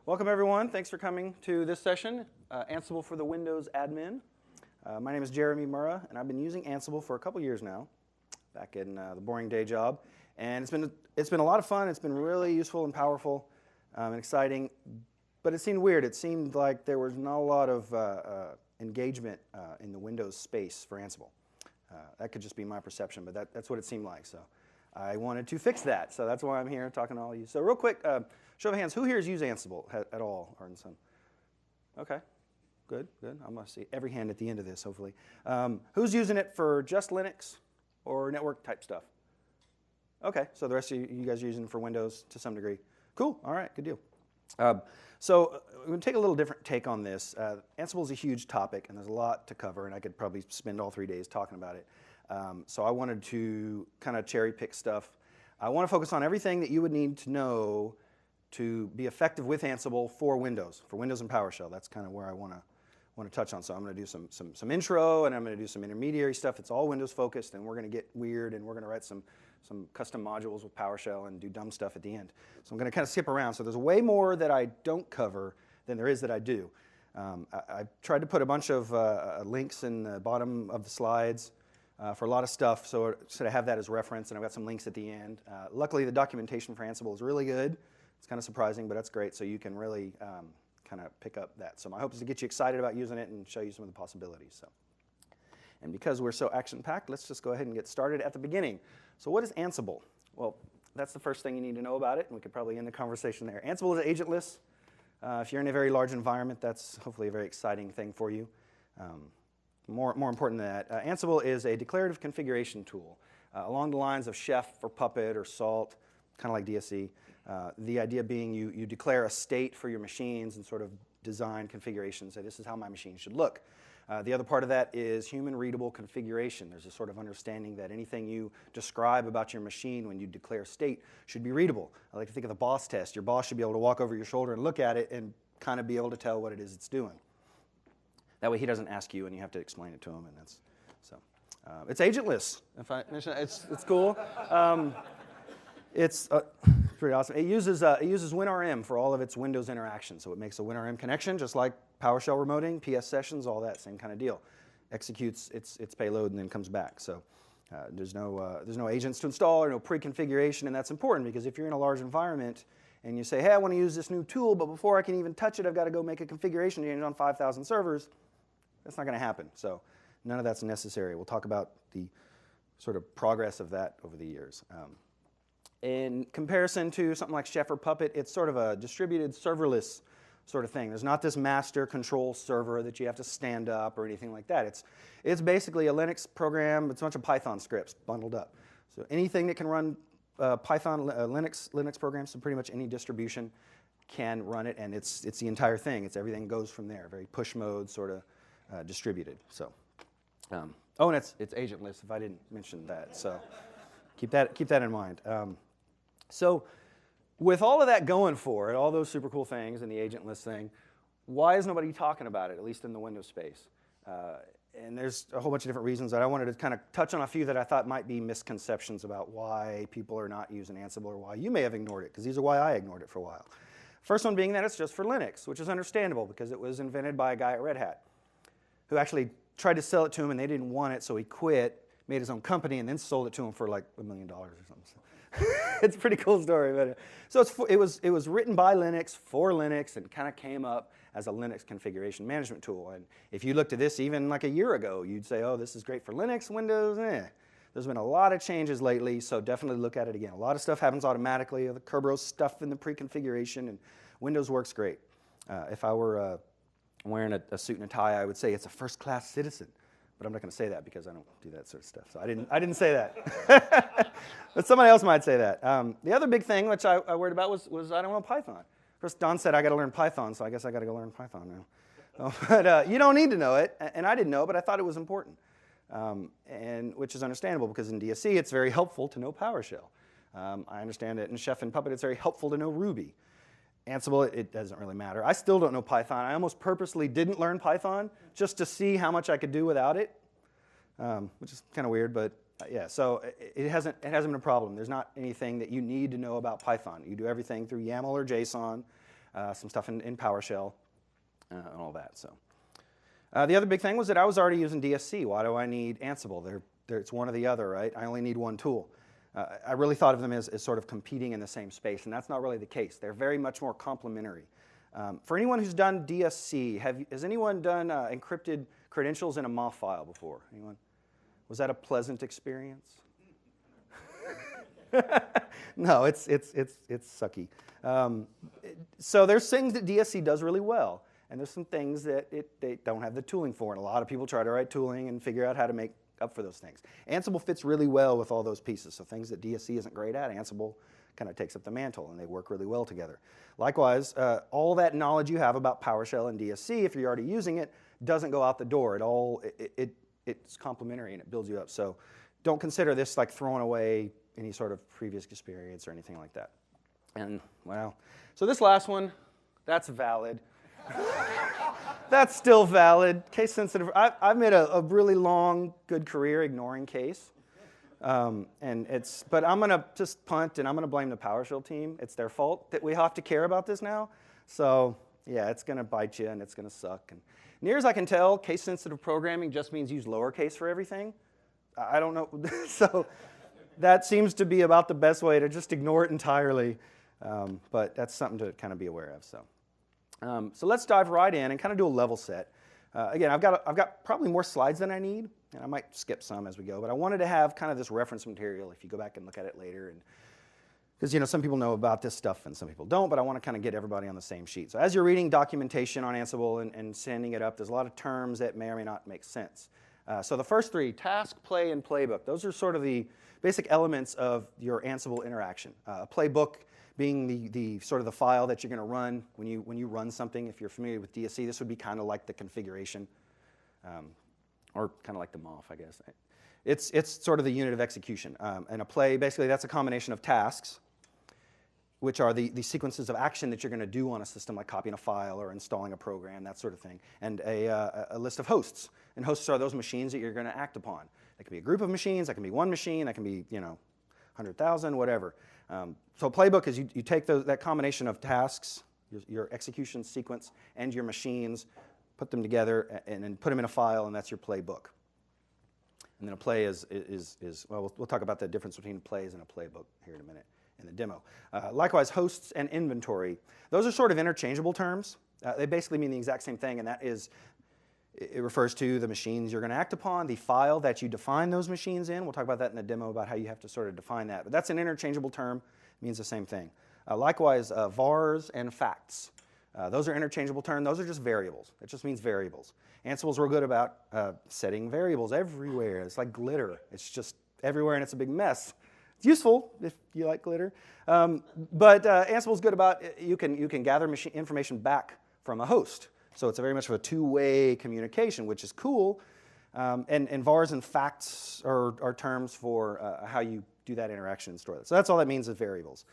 Welcome, everyone. Thanks for coming to this session, Ansible for the Windows admin. My name is Jeremy Murrah, and I've been using Ansible for a couple years now, back in the boring day job. And it's been a lot of fun. It's been really useful and powerful and exciting, but it seemed weird. It seemed like there was not a lot of engagement in the Windows space for Ansible. That could just be my perception, but that's what it seemed like. So I wanted to fix that. So that's why I'm here talking to all of you. So real quick, show of hands, who here has used Ansible at all? Or in some? Okay, good. I'm going to see every hand at the end of this, hopefully. Who's using it for just Linux or network type stuff? Okay, so the rest of you guys are using it for Windows to some degree. Cool, all right, good deal. So we're going to take a little different take on this. Ansible is a huge topic, and there's a lot to cover, and I could probably spend all 3 days talking about it. So I wanted to kind of cherry pick stuff. I want to focus on everything that you would need to know to be effective with Ansible for Windows and PowerShell. That's kind of where I want to touch on. So I'm going to do some intro, and I'm going to do some intermediary stuff. It's all Windows focused, and we're going to get weird, and we're going to write some custom modules with PowerShell and do dumb stuff at the end. So I'm going to kind of skip around. So there's way more that I don't cover than there is that I do. I tried to put a bunch of links in the bottom of the slides for a lot of stuff, so I have that as reference, and I've got some links at the end. Luckily, the documentation for Ansible is really good. It's kind of surprising, but that's great, so you can really kind of pick up that. So my hope is to get you excited about using it and show you some of the possibilities. So. And because we're so action-packed, let's just go ahead and get started at the beginning. So what is Ansible? Well, that's the first thing you need to know about it, and we could probably end the conversation there. Ansible is agentless. If you're in a very large environment, that's hopefully a very exciting thing for you. More important than that, Ansible is a declarative configuration tool along the lines of Chef or Puppet or Salt, kind of like DSC. The idea being you declare a state for your machines and sort of design configurations. Say, this is how my machine should look. The other part of that is human-readable configuration. There's a sort of understanding that anything you describe about your machine when you declare state should be readable. I like to think of the boss test. Your boss should be able to walk over your shoulder and look at it and kind of be able to tell what it is it's doing. That way he doesn't ask you and you have to explain it to him. And that's so. It's agentless. If I mention it's cool. It's pretty awesome. It uses WinRM for all of its Windows interactions. So it makes a WinRM connection, just like PowerShell remoting, PS sessions, all that same kind of deal. Executes its payload and then comes back. So there's no agents to install or no pre-configuration, and that's important because if you're in a large environment and you say, hey, I want to use this new tool, but before I can even touch it, I've got to go make a configuration change on 5,000 servers. That's not going to happen. So none of that's necessary. We'll talk about the sort of progress of that over the years. In comparison to something like Chef or Puppet, it's sort of a distributed serverless sort of thing. There's not this master control server that you have to stand up or anything like that. It's basically a Linux program. It's a bunch of Python scripts bundled up. So anything that can run Python Linux programs, so pretty much any distribution can run it, and it's the entire thing. It's everything goes from there. Very push mode sort of distributed. So, and it's agentless. If I didn't mention that, so keep that in mind. So with all of that going for it, all those super cool things and the agentless thing, why is nobody talking about it, at least in the Windows space? And there's a whole bunch of different reasons that I wanted to kind of touch on a few that I thought might be misconceptions about why people are not using Ansible or why you may have ignored it, because these are why I ignored it for a while. First one being that it's just for Linux, which is understandable because it was invented by a guy at Red Hat who actually tried to sell it to him and they didn't want it, so he quit, made his own company, and then sold it to him for like $1 million or something. So it's a pretty cool story. But so it was written by Linux for Linux and kind of came up as a Linux configuration management tool. And if you looked at this even like a year ago, you'd say, oh, this is great for Linux, Windows, There's been a lot of changes lately, so definitely look at it again. A lot of stuff happens automatically. The Kerberos stuff in the pre-configuration, and Windows works great. If I were wearing a suit and a tie, I would say it's a first-class citizen. But I'm not going to say that because I don't do that sort of stuff. So I didn't say that. But somebody else might say that. The other big thing, which I worried about, was I don't know Python. Of course, Don said I got to learn Python, so I guess I got to go learn Python now. But you don't need to know it, and I didn't know, but I thought it was important, and which is understandable because in DSC it's very helpful to know PowerShell. I understand that in Chef and Puppet it's very helpful to know Ruby. Ansible, it doesn't really matter. I still don't know Python. I almost purposely didn't learn Python just to see how much I could do without it, which is kind of weird, but yeah. So it hasn't been a problem. There's not anything that you need to know about Python. You do everything through YAML or JSON. some stuff in PowerShell, and all that. So the other big thing was that I was already using DSC. Why do I need Ansible? It's one or the other, right? I only need one tool. I really thought of them as sort of competing in the same space, and that's not really the case. They're very much more complementary. For anyone who's done DSC, has anyone done encrypted credentials in a MOF file before? Anyone? Was that a pleasant experience? No, it's sucky. So there's things that DSC does really well, and there's some things that they don't have the tooling for, and a lot of people try to write tooling and figure out how to make up for those things. Ansible fits really well with all those pieces, so things that DSC isn't great at, Ansible kind of takes up the mantle, and they work really well together. Likewise, all that knowledge you have about PowerShell and DSC, if you're already using it, doesn't go out the door. It's complementary and it builds you up. So don't consider this like throwing away any sort of previous experience or anything like that. And, well, so this last one, that's valid. That's still valid. Case sensitive. I've made a really long, good career ignoring case. But I'm going to just punt, and I'm going to blame the PowerShell team. It's their fault that we have to care about this now. So, yeah, it's going to bite you, and it's going to suck. And near as I can tell, case-sensitive programming just means use lowercase for everything. I don't know. So that seems to be about the best way to just ignore it entirely. But that's something to kind of be aware of. So let's dive right in and kind of do a level set. Again, I've got probably more slides than I need, and I might skip some as we go, but I wanted to have kind of this reference material if you go back and look at it later. Because some people know about this stuff and some people don't, but I want to kind of get everybody on the same sheet. So as you're reading documentation on Ansible and sending it up, there's a lot of terms that may or may not make sense. So the first three, task, play, and playbook, those are sort of the basic elements of your Ansible interaction. A playbook being the sort of the file that you're going to run when you run something. If you're familiar with DSC, this would be kind of like the configuration, or kind of like the MOF, I guess. It's sort of the unit of execution. And a play, basically, that's a combination of tasks, which are the sequences of action that you're going to do on a system, like copying a file or installing a program, that sort of thing, and a list of hosts. And hosts are those machines that you're going to act upon. That can be a group of machines, that can be one machine, that can be 100,000, whatever. So a playbook is you take that combination of tasks, your execution sequence, and your machines, put them together, and then put them in a file, and that's your playbook. And then a play is well, we'll talk about the difference between plays and a playbook here in a minute in the demo. Likewise, hosts and inventory. Those are sort of interchangeable terms. They basically mean the exact same thing, and that is, it refers to the machines you're going to act upon, the file that you define those machines in. We'll talk about that in the demo about how you have to sort of define that. But that's an interchangeable term. It means the same thing. Likewise, vars and facts. Those are interchangeable terms. Those are just variables. It just means variables. Ansible's real good about setting variables everywhere. It's like glitter. It's just everywhere, and it's a big mess. It's useful if you like glitter. But Ansible's good about you can gather information back from a host. So it's very much of a two-way communication, which is cool. And vars and facts are terms for how you do that interaction and store that. So that's all that means is variables.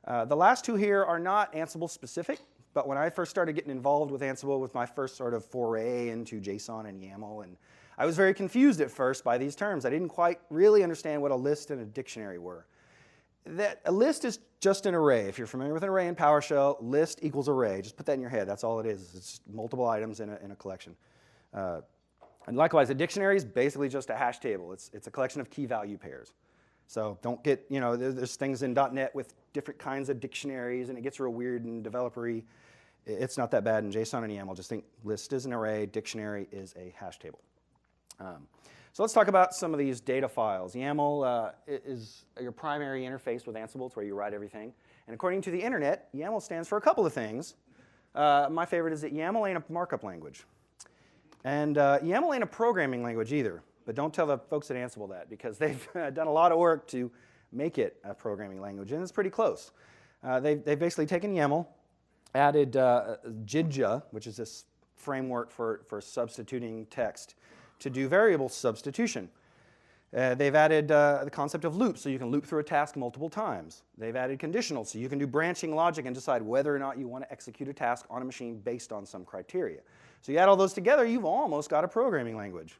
The last two here are not Ansible specific, but when I first started getting involved with Ansible with my first sort of foray into JSON and YAML, and I was very confused at first by these terms. I didn't quite really understand what a list and a dictionary were. A list is just an array. If you're familiar with an array in PowerShell, list equals array. Just put that in your head. That's all it is. It's multiple items in a collection. And likewise, a dictionary is basically just a hash table. It's a collection of key value pairs. So don't get, there's things in .NET with different kinds of dictionaries, and it gets real weird and developer-y. It's not that bad in JSON and YAML. Just think list is an array, dictionary is a hash table. So let's talk about some of these data files. YAML is your primary interface with Ansible. It's where you write everything. And according to the internet, YAML stands for a couple of things. My favorite is that YAML ain't a markup language. And YAML ain't a programming language either. But don't tell the folks at Ansible that, because they've done a lot of work to make it a programming language, and it's pretty close. They've basically taken YAML, added JIDJA, which is this framework for substituting text, to do variable substitution. They've added the concept of loops, so you can loop through a task multiple times. They've added conditionals, so you can do branching logic and decide whether or not you want to execute a task on a machine based on some criteria. So you add all those together, you've almost got a programming language.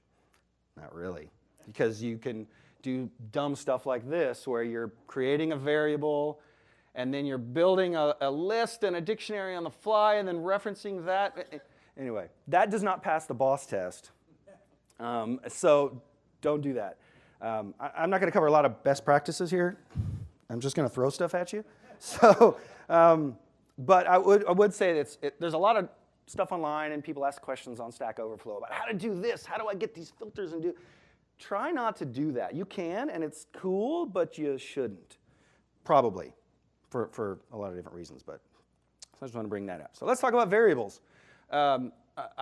Not really, because you can do dumb stuff like this, where you're creating a variable, and then you're building a list and a dictionary on the fly and then referencing that. Anyway, that does not pass the boss test. So don't do that. I'm not going to cover a lot of best practices here. I'm just going to throw stuff at you. So, but I would say that there's a lot of stuff online, and people ask questions on Stack Overflow about how to do this, how do I get these filters and do. Try not to do that. You can, and it's cool, but you shouldn't, probably, for a lot of different reasons. But so I just want to bring that up. So let's talk about variables. I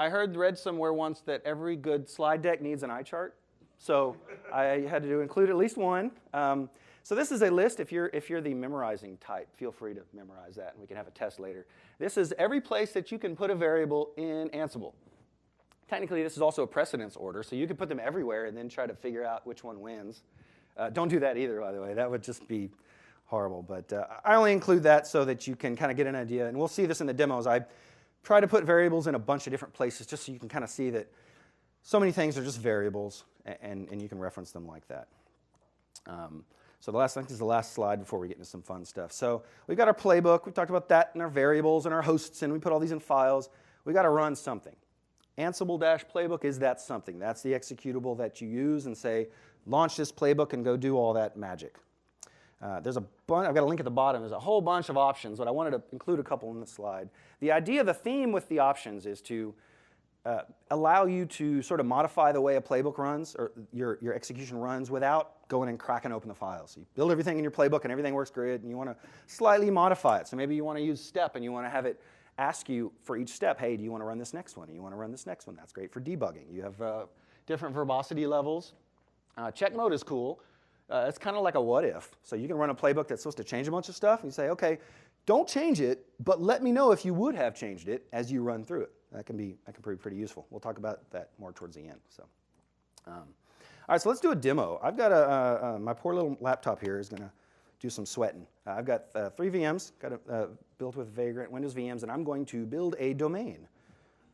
read somewhere once that every good slide deck needs an eye chart. So I had to include at least one. So this is a list. If you're the memorizing type, feel free to memorize that, and we can have a test later. This is every place that you can put a variable in Ansible. Technically, this is also a precedence order, so you could put them everywhere and then try to figure out which one wins. Don't do that either, by the way. That would just be horrible. But I only include that so that you can kind of get an idea. And we'll see this in the demos. I try to put variables in a bunch of different places just so you can kind of see that so many things are just variables, and you can reference them like that. So I think this is the last slide before we get into some fun stuff. So we've got our playbook. We talked about that and our variables and our hosts, and we put all these in files. We've got to run something. Ansible-playbook is that something. That's the executable that you use and say, launch this playbook and go do all that magic. There's a bunch. I've got a link at the bottom. There's a whole bunch of options, but I wanted to include a couple in the slide. The idea, the theme with the options is to allow you to sort of modify the way a playbook runs or your execution runs without going and cracking open the files. So you build everything in your playbook and everything works great, and you want to slightly modify it. So maybe you want to use step and you want to have it ask you for each step, hey, do you want to run this next one? Do you want to run this next one? That's great for debugging. You have different verbosity levels. Check mode is cool. It's kind of like a what if. So you can run a playbook that's supposed to change a bunch of stuff, and you say, okay, don't change it, but let me know if you would have changed it as you run through it. That can be pretty useful. We'll talk about that more towards the end. So, all right, so let's do a demo. I've got my poor little laptop here is going to do some sweating. I've got 3 VMs, built with Vagrant Windows VMs, and I'm going to build a domain.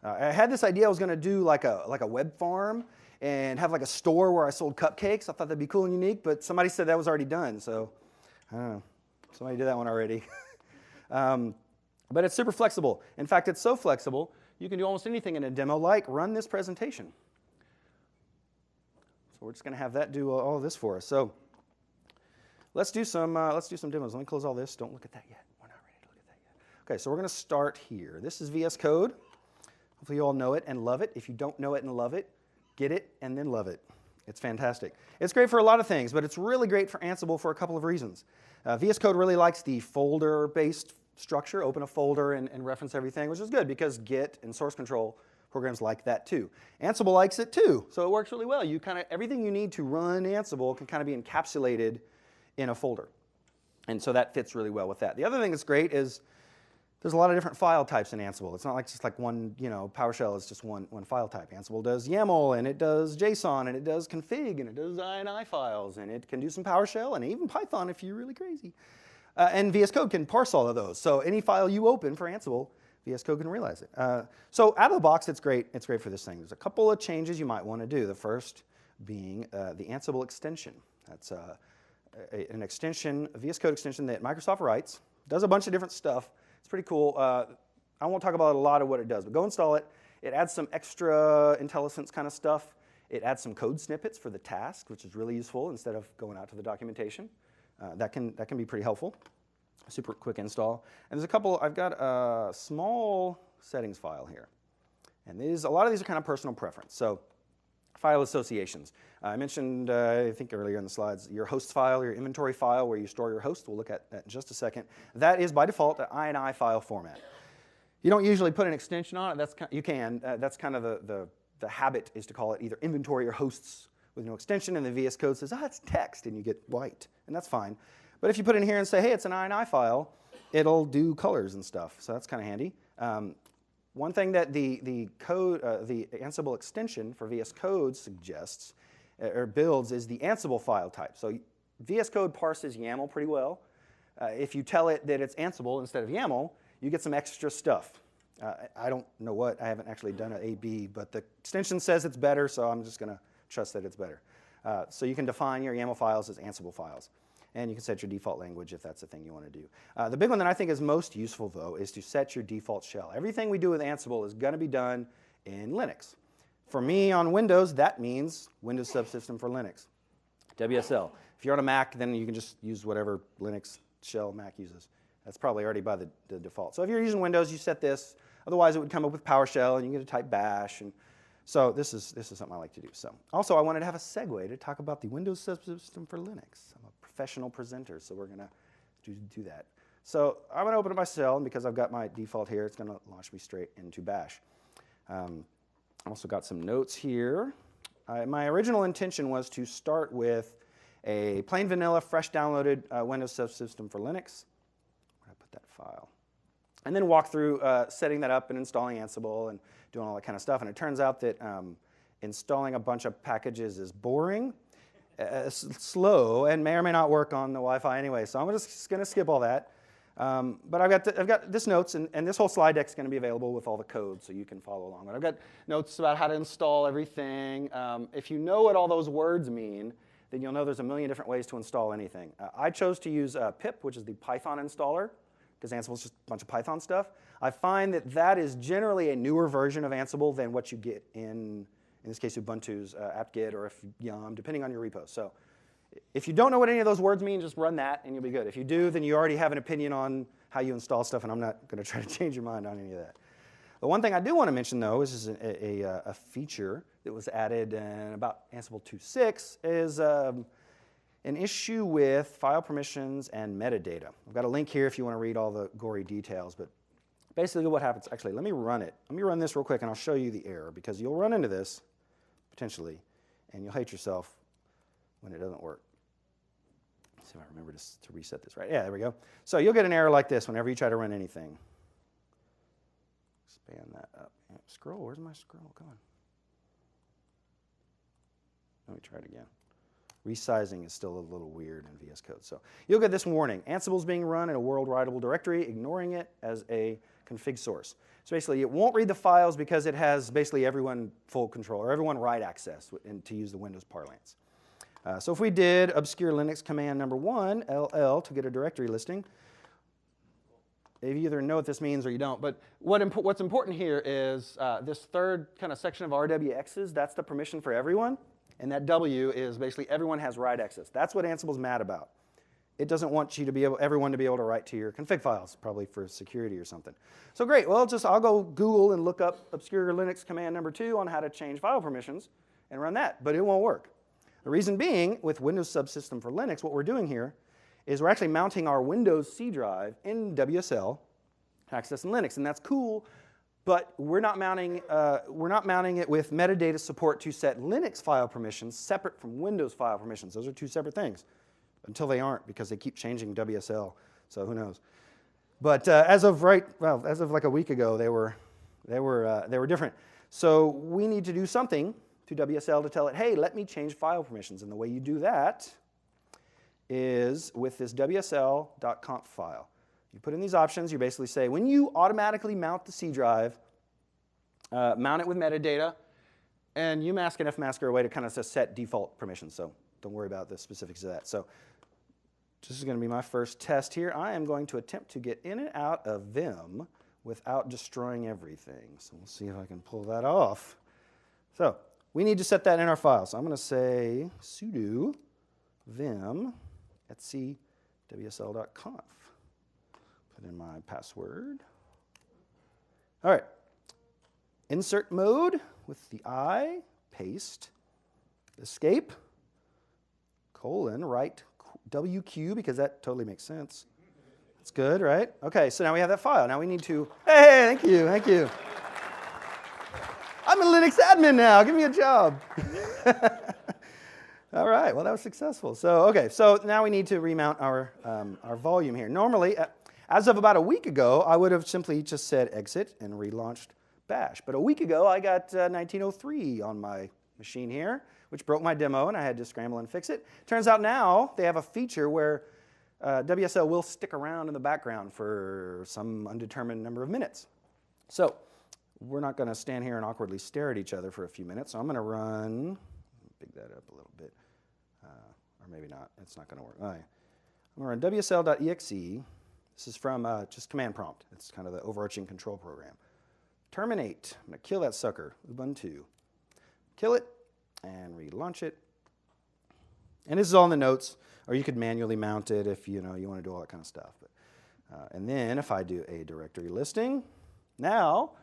I had this idea I was going to do like a web farm and have like a store where I sold cupcakes. I thought that'd be cool and unique, but somebody said that was already done, so I don't know. Somebody did that one already. But it's super flexible. In fact, it's so flexible, you can do almost anything in a demo, like run this presentation. So we're just going to have that do all of this for us. So let's do some demos. Let me close all this. Don't look at that yet. We're not ready to look at that yet. Okay, so we're going to start here. This is VSCode. Hopefully you all know it and love it. If you don't know it and love it, get it and then love it. It's fantastic. It's great for a lot of things, but it's really great for Ansible for a couple of reasons. VSCode really likes the folder-based structure, open a folder and reference everything, which is good because Git and source control programs like that too. Ansible likes it too, so it works really well. Everything you need to run Ansible can kind of be encapsulated in a folder. And so that fits really well with that. The other thing that's great is there's a lot of different file types in Ansible. It's not like just like one, PowerShell is just one file type. Ansible does YAML, and it does JSON, and it does config, and it does INI files, and it can do some PowerShell, and even Python if you're really crazy. And VS Code can parse all of those. So any file you open for Ansible, VS Code can realize it. So out of the box, it's great. It's great for this thing. There's a couple of changes you might want to do. The first being the Ansible extension. That's an extension, a VS Code extension that Microsoft writes. Does a bunch of different stuff. It's pretty cool. I won't talk about a lot of what it does, but go install it. It adds some extra IntelliSense kind of stuff. It adds some code snippets for the task, which is really useful instead of going out to the documentation. That can be pretty helpful. Super quick install. And there's a couple. I've got a small settings file here, and a lot of these are kind of personal preference. So file associations. I mentioned, I think earlier in the slides, your hosts file, your inventory file where you store your host. We'll look at that in just a second. That is by default an INI file format. You don't usually put an extension on it. You can. That's kind of the habit is to call it either inventory or hosts with no extension, and the VS Code says, it's text, and you get white, and that's fine. But if you put it in here and say, hey, it's an INI file, it'll do colors and stuff, so that's kind of handy. One thing that the Ansible extension for VS Code suggests or builds is the Ansible file type. So VS Code parses YAML pretty well. If you tell it that it's Ansible instead of YAML, you get some extra stuff. I don't know what. I haven't actually done an A/B, but the extension says it's better, so I'm just going to trust that it's better. So you can define your YAML files as Ansible files. And you can set your default language if that's the thing you want to do. The big one that I think is most useful, though, is to set your default shell. Everything we do with Ansible is going to be done in Linux. For me on Windows, that means Windows Subsystem for Linux, WSL. If you're on a Mac, then you can just use whatever Linux shell Mac uses. That's probably already by the default. So if you're using Windows, you set this. Otherwise, it would come up with PowerShell, and you get to type bash. And so this is something I like to do. So also, I wanted to have a segue to talk about the Windows Subsystem for Linux. I'm a professional presenter, so we're going to do that. So I'm going to open up my shell, and because I've got my default here, it's going to launch me straight into bash. I also got some notes here. My original intention was to start with a plain vanilla, fresh downloaded Windows Subsystem for Linux. Where did I put that file? And then walk through setting that up and installing Ansible and doing all that kind of stuff. And it turns out that installing a bunch of packages is boring, slow, and may or may not work on the Wi-Fi anyway. So I'm just going to skip all that. But I've got this notes, and this whole slide deck is going to be available with all the code, so you can follow along. But I've got notes about how to install everything. If you know what all those words mean, then you'll know there's a million different ways to install anything. I chose to use pip, which is the Python installer, because Ansible is just a bunch of Python stuff. I find that that is generally a newer version of Ansible than what you get in this case, Ubuntu's apt-get or if Yum, depending on your repo. So if you don't know what any of those words mean, just run that and you'll be good. If you do, then you already have an opinion on how you install stuff, and I'm not going to try to change your mind on any of that. The one thing I do want to mention, though, is a feature that was added in about Ansible 2.6 is an issue with file permissions and metadata. I've got a link here if you want to read all the gory details, but basically what happens, actually, let me run it. Let me run this real quick, and I'll show you the error, because you'll run into this, potentially, and you'll hate yourself when it doesn't work. Let's see if I remember to reset this right. Yeah, there we go. So you'll get an error like this whenever you try to run anything. Expand that up. Scroll, where's my scroll? Come on. Let me try it again. Resizing is still a little weird in VS Code. So you'll get this warning. Ansible is being run in a world writable directory, ignoring it as a config source. So basically, it won't read the files because it has basically everyone full control, or everyone write access, to use the Windows parlance. So if we did obscure Linux command number 1, LL, to get a directory listing, you either know what this means or you don't. But what's important here is this third kind of section of RWXs, that's the permission for everyone. And that W is basically everyone has write access. That's what Ansible's mad about. It doesn't want you to be everyone to be able to write to your config files, probably for security or something. So great, well, I'll go Google and look up obscure Linux command number 2 on how to change file permissions and run that, but it won't work. The reason being, with Windows Subsystem for Linux, what we're doing here is we're actually mounting our Windows C drive in WSL to access in Linux, and that's cool. But we're not mounting it with metadata support to set Linux file permissions separate from Windows file permissions. Those are two separate things, until they aren't, because they keep changing WSL. So who knows? But as of like a week ago, they were different. So we need to do something to WSL to tell it, hey, let me change file permissions. And the way you do that is with this WSL.conf file. You put in these options. You basically say, when you automatically mount the C drive, mount it with metadata, and UMask and FMask are a way to kind of set default permissions. So don't worry about the specifics of that. So this is going to be my first test here. I am going to attempt to get in and out of Vim without destroying everything. So we'll see if I can pull that off. So we need to set that in our file. So I'm going to say sudo vim etc wsl.conf. Put in my password. All right. Insert mode with the I, paste, escape, write WQ, because that totally makes sense. That's good, right? Okay, so now we have that file. Now we need to, hey, thank you. I'm a Linux admin now. Give me a job. All right, well, that was successful. So, okay, so now we need to remount our volume here. Normally, as of about a week ago, I would have simply just said exit and relaunched bash. But a week ago, I got 1903 on my machine here, which broke my demo, and I had to scramble and fix it. Turns out now they have a feature where WSL will stick around in the background for some undetermined number of minutes. So we're not going to stand here and awkwardly stare at each other for a few minutes. So I'm going to run, big that up a little bit, or maybe not. It's not going to work. All right. I'm going to run WSL.exe. This is from just command prompt. It's kind of the overarching control program. Terminate. I'm going to kill that sucker, Ubuntu. Kill it and relaunch it. And this is all in the notes, or you could manually mount it if you want to do all that kind of stuff. But, and then if I do a directory listing, now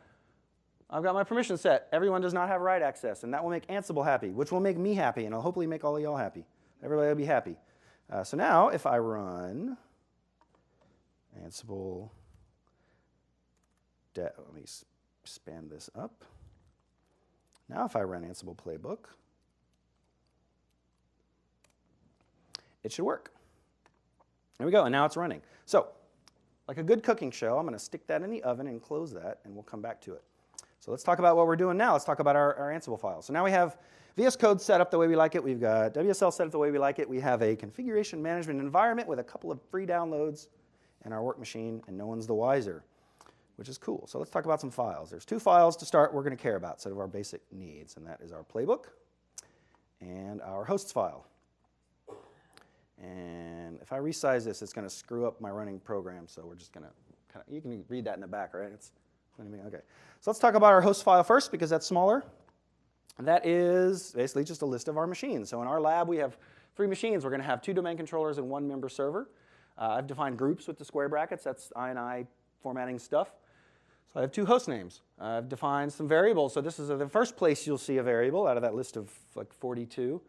I've got my permission set. Everyone does not have write access, and that will make Ansible happy, which will make me happy, and it'll hopefully make all of y'all happy. Everybody will be happy. So now if I run Ansible, let me expand this up. Now if I run Ansible Playbook, it should work. There we go, and now it's running. So, like a good cooking show, I'm going to stick that in the oven and close that, and we'll come back to it. So let's talk about what we're doing now. Let's talk about our Ansible files. So now we have VSCode set up the way we like it. We've got WSL set up the way we like it. We have a configuration management environment with a couple of free downloads in our work machine, and no one's the wiser, which is cool. So let's talk about some files. There's 2 files to start we're going to care about, sort of our basic needs, and that is our playbook and our hosts file. And if I resize this, it's going to screw up my running program, so we're just going to you can read that in the back, right? Okay. So let's talk about our host file first because that's smaller. And that is basically just a list of our machines. So in our lab, we have 3 machines. We're going to have 2 domain controllers and 1 member server. I've defined groups with the square brackets. That's INI formatting stuff. So I have 2 host names. I've defined some variables. So this is the first place you'll see a variable out of that list of like 42.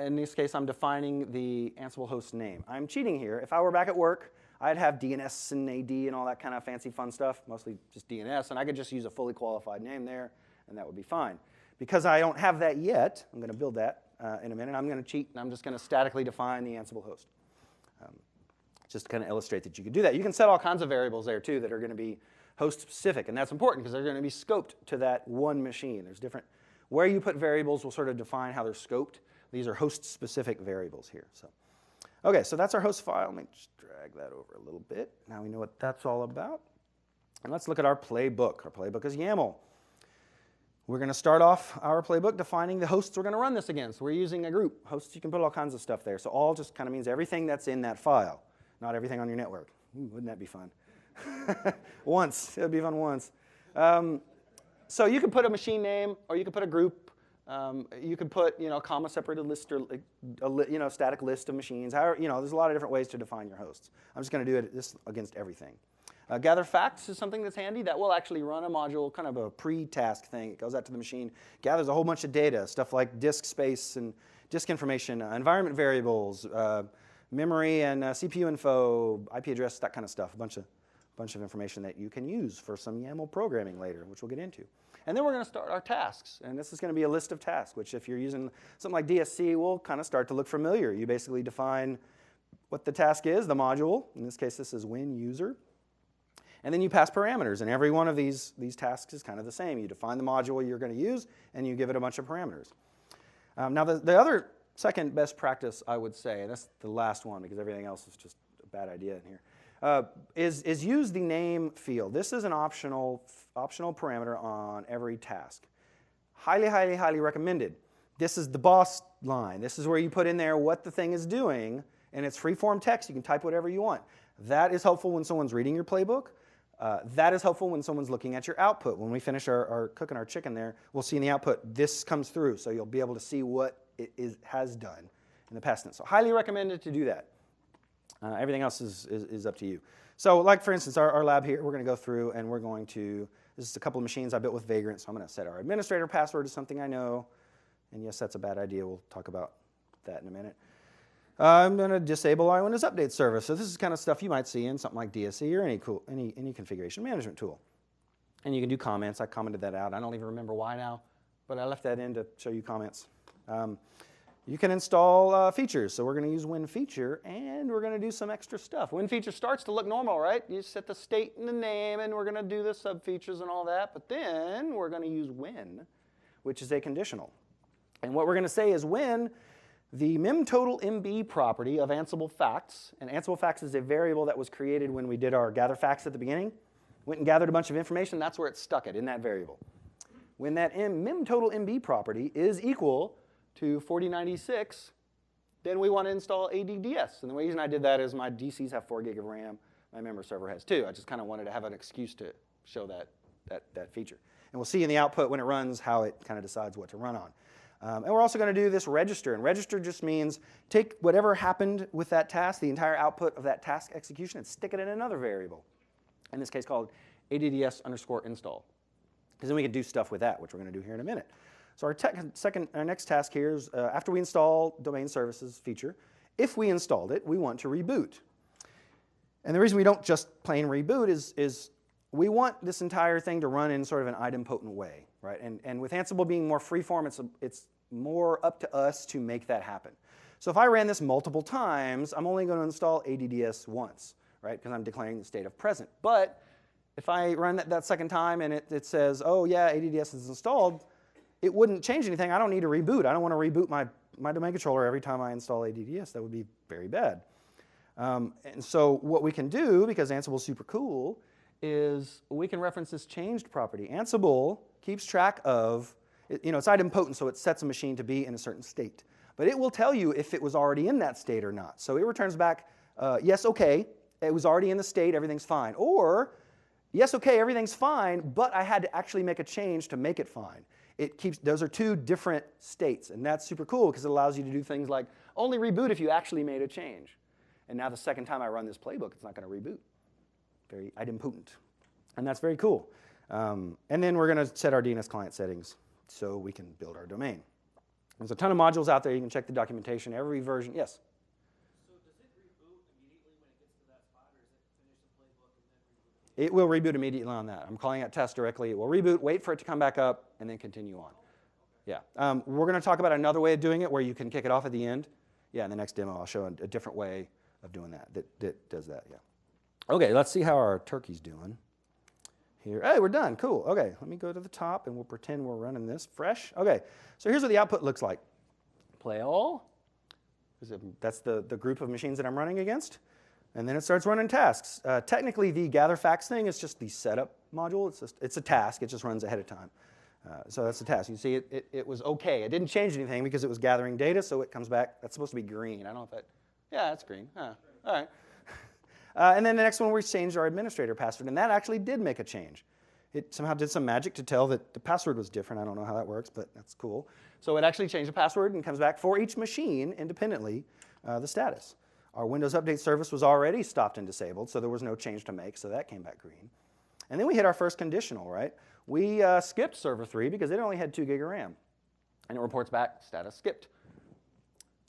In this case, I'm defining the Ansible host name. I'm cheating here. If I were back at work, I'd have DNS and AD and all that kind of fancy fun stuff, mostly just DNS, and I could just use a fully qualified name there, and that would be fine. Because I don't have that yet, I'm going to build that in a minute. I'm going to cheat, and I'm just going to statically define the Ansible host. Just to kind of illustrate that you can do that. You can set all kinds of variables there, too, that are going to be host-specific, and that's important because they're going to be scoped to that one machine. There's different, where you put variables will sort of define how they're scoped. These are host-specific variables here. So, okay, so that's our host file. Let me just drag that over a little bit. Now we know what that's all about. And let's look at our playbook. Our playbook is YAML. We're going to start off our playbook defining the hosts we're going to run this against. We're using a group. Hosts, you can put all kinds of stuff there. So all just kind of means everything that's in that file, not everything on your network. Ooh, wouldn't that be fun? Once. It would be fun once. So you could put a machine name, or you could put a group. You could put, comma-separated list or static list of machines. However, there's a lot of different ways to define your hosts. I'm just going to do this against everything. Gather facts is something that's handy. That will actually run a module, kind of a pre-task thing. It goes out to the machine, gathers a whole bunch of data, stuff like disk space and disk information, environment variables, memory and CPU info, IP address, that kind of stuff. A bunch of information that you can use for some YAML programming later, which we'll get into. And then we're going to start our tasks. And this is going to be a list of tasks, which if you're using something like DSC, will kind of start to look familiar. You basically define what the task is, the module. In this case, this is win user. And then you pass parameters. And every one of these tasks is kind of the same. You define the module you're going to use, and you give it a bunch of parameters. Now, the other second best practice, I would say, and that's the last one because everything else is just a bad idea in here, is use the name field. This is an optional parameter on every task. Highly, highly, highly recommended. This is the boss line. This is where you put in there what the thing is doing, and it's free-form text. You can type whatever you want. That is helpful when someone's reading your playbook. That is helpful when someone's looking at your output. When we finish our cooking our chicken there, we'll see in the output this comes through, so you'll be able to see what it has done in the past tense. So highly recommended to do that. Everything else is up to you. So like, for instance, our lab here, we're going to go through and we're going to, this is a couple of machines I built with Vagrant, so I'm going to set our administrator password to something I know. And yes, that's a bad idea. We'll talk about that in a minute. I'm going to disable our Windows Update service. So this is kind of stuff you might see in something like DSC or any configuration management tool. And you can do comments. I commented that out. I don't even remember why now, but I left that in to show you comments. You can install features. So we're going to use WinFeature, and we're going to do some extra stuff. WinFeature starts to look normal, right? You set the state and the name, and we're going to do the subfeatures and all that. But then we're going to use Win, which is a conditional. And what we're going to say is when the memtotal.mb property of Ansible facts, and Ansible facts is a variable that was created when we did our gather facts at the beginning, went and gathered a bunch of information, that's where it stuck it, in that variable. When that memtotal.mb property is equal to 4096, then we want to install ADDS. And the reason I did that is my DCs have 4 gig of RAM. My member server has 2. I just kind of wanted to have an excuse to show that feature. And we'll see in the output when it runs how it kind of decides what to run on. And we're also going to do this register. And register just means take whatever happened with that task, the entire output of that task execution, and stick it in another variable, in this case called ADDS_install. Because then we can do stuff with that, which we're going to do here in a minute. So our next task here is after we install domain services feature, if we installed it, we want to reboot. And the reason we don't just plain reboot is we want this entire thing to run in sort of an idempotent way, right? And with Ansible being more freeform, it's more up to us to make that happen. So if I ran this multiple times, I'm only going to install ADDS once, right? Because I'm declaring the state of present. But if I run that second time and it says, oh yeah, ADDS is installed, it wouldn't change anything. I don't need to reboot. I don't want to reboot my domain controller every time I install ADDS. That would be very bad. And so what we can do, because Ansible's super cool, is we can reference this changed property. Ansible keeps track of, it's idempotent, so it sets a machine to be in a certain state. But it will tell you if it was already in that state or not. So it returns back, yes, okay, it was already in the state, everything's fine. Or, yes, okay, everything's fine, but I had to actually make a change to make it fine. Those are 2 different states, and that's super cool because it allows you to do things like only reboot if you actually made a change. And now the second time I run this playbook, it's not going to reboot. Very idempotent. And that's very cool. And then we're going to set our DNS client settings so we can build our domain. There's a ton of modules out there. You can check the documentation. Every version, yes? So does it reboot immediately when it gets to that spot, or does it finish the playbook and then reboot? It will reboot immediately on that. I'm calling it test directly. It will reboot, wait for it to come back up, and then continue on. Yeah. We're going to talk about another way of doing it where you can kick it off at the end. Yeah, in the next demo, I'll show a different way of doing that does that, yeah. Okay, let's see how our turkey's doing here. Hey, we're done, cool. Okay, let me go to the top and we'll pretend we're running this fresh. Okay, so here's what the output looks like. Play all, that's the group of machines that I'm running against. And then it starts running tasks. Technically, the gather facts thing is just the setup module. It's a task, it just runs ahead of time. So that's the task. You see, it was okay. It didn't change anything because it was gathering data, so it comes back. That's supposed to be green. I don't know if that, yeah, it's green. All right. And then the next one, we changed our administrator password, and that actually did make a change. It somehow did some magic to tell that the password was different. I don't know how that works, but that's cool. So it actually changed the password and comes back for each machine independently the status. Our Windows Update service was already stopped and disabled, so there was no change to make, so that came back green. And then we hit our first conditional, right? We skipped server 3 because it only had 2 gig of RAM. And it reports back status skipped.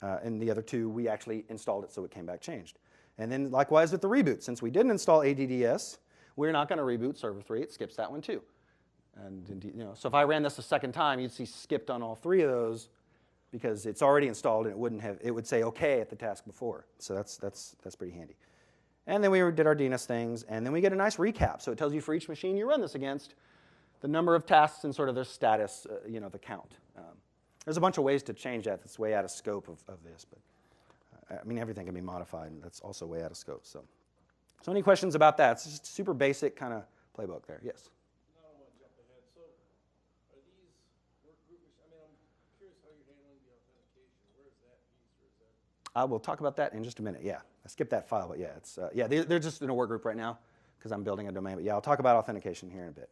And the other 2, we actually installed it so it came back changed. And then likewise with the reboot. Since we didn't install ADDS, we're not going to reboot server 3. It skips that one too. And so if I ran this a second time, you'd see skipped on all 3 of those because it's already installed and it would say okay at the task before. So that's pretty handy. And then we did our DNS things, and then we get a nice recap. So it tells you for each machine you run this against, the number of tasks and sort of their status, the count. There's a bunch of ways to change that. That's way out of scope of this, but I mean everything can be modified, and that's also way out of scope. So any questions about that? It's just a super basic kind of playbook there. Yes. I don't want to jump ahead. So are these work group? I mean, I'm curious how you're handling the authentication. Where is that piece, or is that? I will talk about that in just a minute. Yeah, I skipped that file, but yeah, it's they're just in a work group right now because I'm building a domain. But yeah, I'll talk about authentication here in a bit.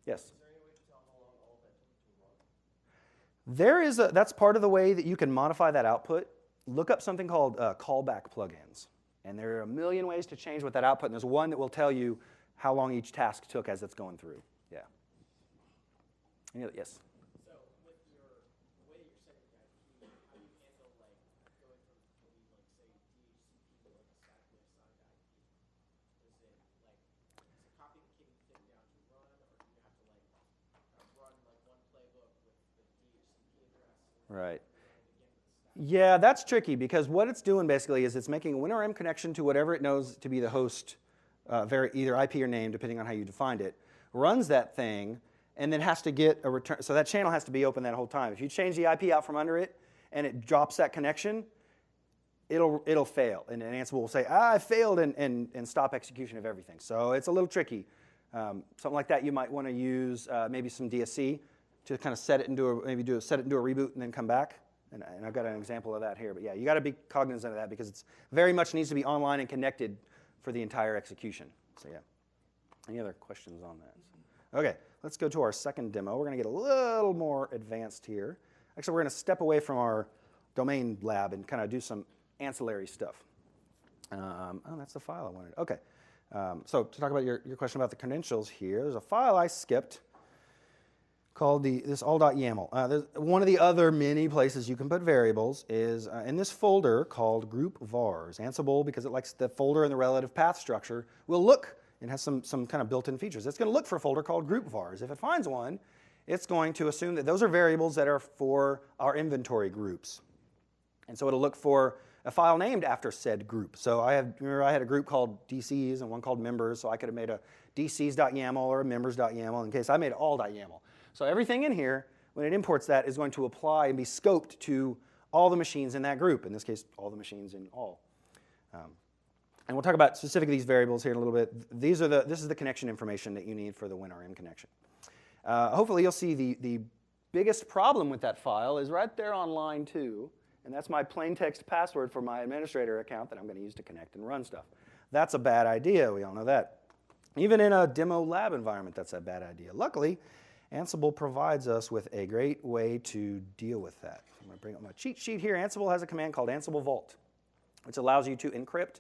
Yes. Is there any way to tell how long all of that took to run? That's part of the way that you can modify that output. Look up something called callback plugins. And there are a million ways to change what that output, and there's one that will tell you how long each task took as it's going through. Yeah. Yes? So with the way you're setting the IP, how do you handle going from maybe say DHCP to a statically assigned IP? Is it copy the thing down to run, or do you have to run one playbook with the DHCP address? Right. Yeah, that's tricky because what it's doing basically is it's making a WinRM connection to whatever it knows to be the host, either IP or name, depending on how you defined it, runs that thing, and then has to get a return. So that channel has to be open that whole time. If you change the IP out from under it and it drops that connection, it'll fail. And Ansible will say, I failed, and stop execution of everything. So it's a little tricky. Something like that, you might want to use maybe some DSC to kind of set it into set it into a reboot and then come back. And I've got an example of that here. But yeah, you got to be cognizant of that because it's very much needs to be online and connected for the entire execution. So yeah. Any other questions on that? Okay, let's go to our second demo. We're going to get a little more advanced here. Actually, we're going to step away from our domain lab and kind of do some ancillary stuff. Oh, that's the file I wanted. Okay. So to talk about your question about the credentials here, there's a file I skipped called this all.yaml. One of the other many places you can put variables is in this folder called group vars. Ansible, because it likes the folder and the relative path structure, will look and has some kind of built-in features. It's going to look for a folder called group vars. If it finds one, it's going to assume that those are variables that are for our inventory groups. And so it'll look for a file named after said group. So remember I had a group called DCs and one called members, so I could have made a DCs.yaml or a members.yaml in case I made all.yaml. So everything in here, when it imports that, is going to apply and be scoped to all the machines in that group. In this case, all the machines in all. And we'll talk about specifically these variables here in a little bit. This is the connection information that you need for the WinRM connection. Hopefully you'll see the biggest problem with that file is right there on line 2. And that's my plain text password for my administrator account that I'm going to use to connect and run stuff. That's a bad idea. We all know that. Even in a demo lab environment, that's a bad idea. Luckily, Ansible provides us with a great way to deal with that. I'm going to bring up my cheat sheet here. Ansible has a command called Ansible Vault, which allows you to encrypt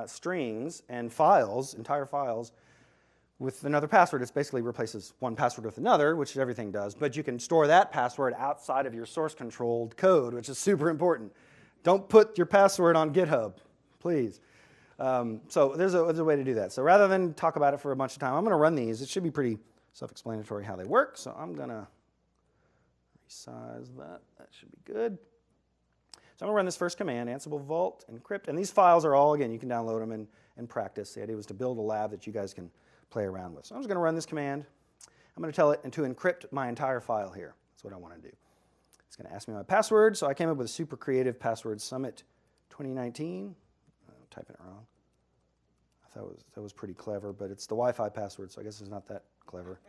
strings and files, entire files, with another password. It basically replaces one password with another, which everything does. But you can store that password outside of your source-controlled code, which is super important. Don't put your password on GitHub, please. So there's a way to do that. So rather than talk about it for a bunch of time, I'm going to run these. It should be pretty self-explanatory how they work. So I'm going to resize that. That should be good. So I'm going to run this first command, Ansible Vault, encrypt. And these files are all, again, you can download them and practice. The idea was to build a lab that you guys can play around with. So I'm just going to run this command. I'm going to tell it to encrypt my entire file here. That's what I want to do. It's going to ask me my password. So I came up with a super creative password, Summit 2019. I'm typing it wrong. I thought that was pretty clever, but it's the Wi-Fi password, so I guess it's not that clever.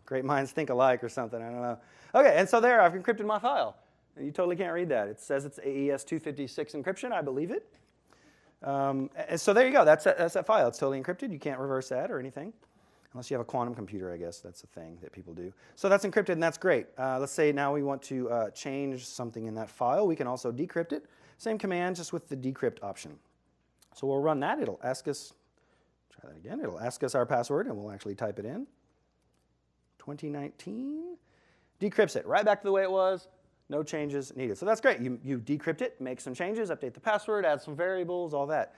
Great minds think alike or something. I don't know. Okay, and so there, I've encrypted my file. And you totally can't read that. It says it's AES 256 encryption. I believe it. And so there you go. That's that file. It's totally encrypted. You can't reverse that or anything. Unless you have a quantum computer, I guess. That's a thing that people do. So that's encrypted, and that's great. Let's say now we want to change something in that file. We can also decrypt it. Same command, just with the decrypt option. So we'll run that. It'll ask us, try that again. It'll ask us our password, and we'll actually type it in. 2019. Decrypts it right back to the way it was. No changes needed. So that's great. You decrypt it, make some changes, update the password, add some variables, all that.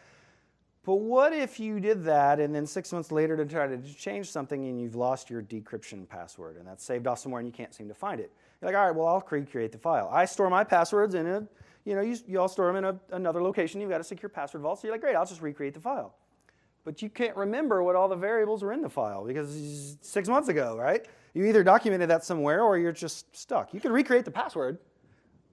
But what if you did that and then 6 months later to try to change something and you've lost your decryption password and that's saved off somewhere and you can't seem to find it? You're like, all right, well, I'll recreate the file. I store my passwords in a, you all store them in another location. You've got a secure password vault. So you're like, great, I'll just recreate the file. But you can't remember what all the variables were in the file because 6 months ago, right? You either documented that somewhere or you're just stuck. You can recreate the password,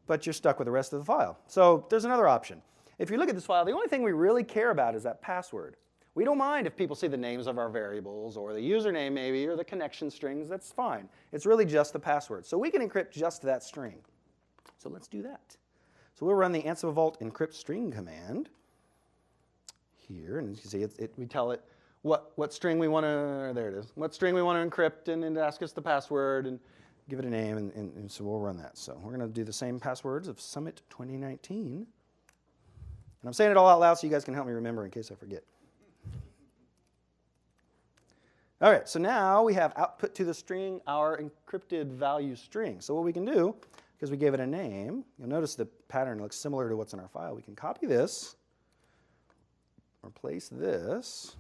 but you're stuck with the rest of the file. So there's another option. If you look at this file, the only thing we really care about is that password. We don't mind if people see the names of our variables or the username maybe or the connection strings. That's fine. It's really just the password. So we can encrypt just that string. So let's do that. So we'll run the Ansible Vault encrypt string command here. And you can see we tell it what string we want to, there it is, what string we want to encrypt and ask us the password and give it a name. And so we'll run that. So we're going to do the same passwords of Summit 2019. And I'm saying it all out loud so you guys can help me remember in case I forget. All right, so now we have output to the string our encrypted value string. So what we can do, because we gave it a name, you'll notice the pattern looks similar to what's in our file. We can copy this, replace this,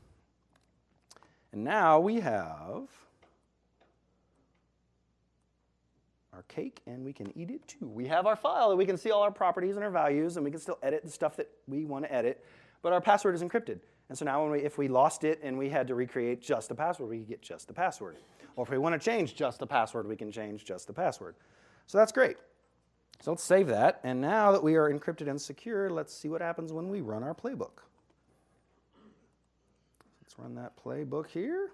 and now we have our cake, and we can eat it too. We have our file, and we can see all our properties and our values, and we can still edit the stuff that we want to edit, but our password is encrypted. And so now if we lost it and we had to recreate just the password, we could get just the password. Or if we want to change just the password, we can change just the password. So that's great. So let's save that, and now that we are encrypted and secure, let's see what happens when we run our playbook. Let's run that playbook here.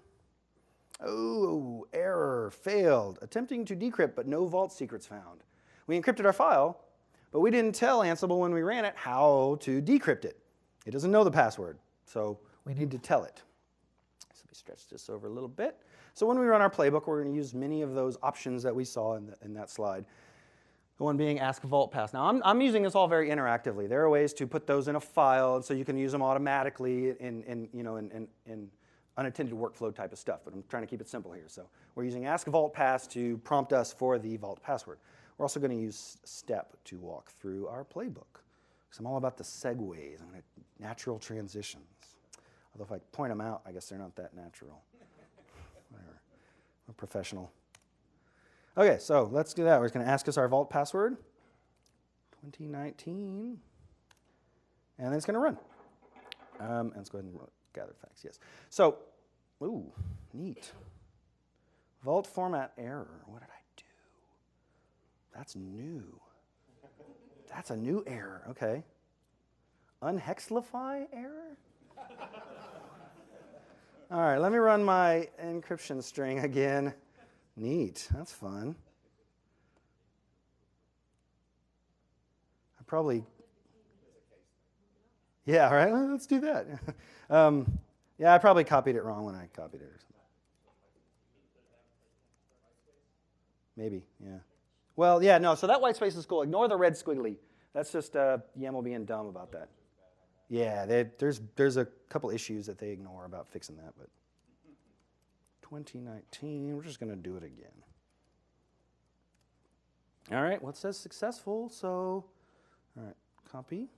Oh, error, failed. Attempting to decrypt, but no vault secrets found. We encrypted our file, but we didn't tell Ansible when we ran it how to decrypt it. It doesn't know the password, so we need to tell it. So let me stretch this over a little bit. So when we run our playbook, we're going to use many of those options that we saw in that slide. The one being ask Vault pass. Now I'm using this all very interactively. There are ways to put those in a file, so you can use them automatically in unattended workflow type of stuff. But I'm trying to keep it simple here. So we're using ask Vault pass to prompt us for the Vault password. We're also going to use step to walk through our playbook. Because I'm all about the segues. I'm going to natural transitions. Although if I point them out, I guess they're not that natural. Whatever. I'm a professional. Okay, so let's do that. We're just going to ask us our Vault password, 2019, and then it's going to run. And let's go ahead and gather facts, yes. So, ooh, neat. Vault format error. What did I do? That's new. That's a new error, okay. Unhexlify error? All right, let me run my encryption string again. Neat, that's fun. I probably, yeah, all right, let's do that. Yeah, I probably copied it wrong when I copied it or something. Maybe, yeah. Well, yeah, no, so that white space is cool. Ignore the red squiggly. That's just YAML being dumb about that. Yeah, there's a couple issues that they ignore about fixing that, but 2019, we're just going to do it again. All right, well, it says successful, so, all right, copy.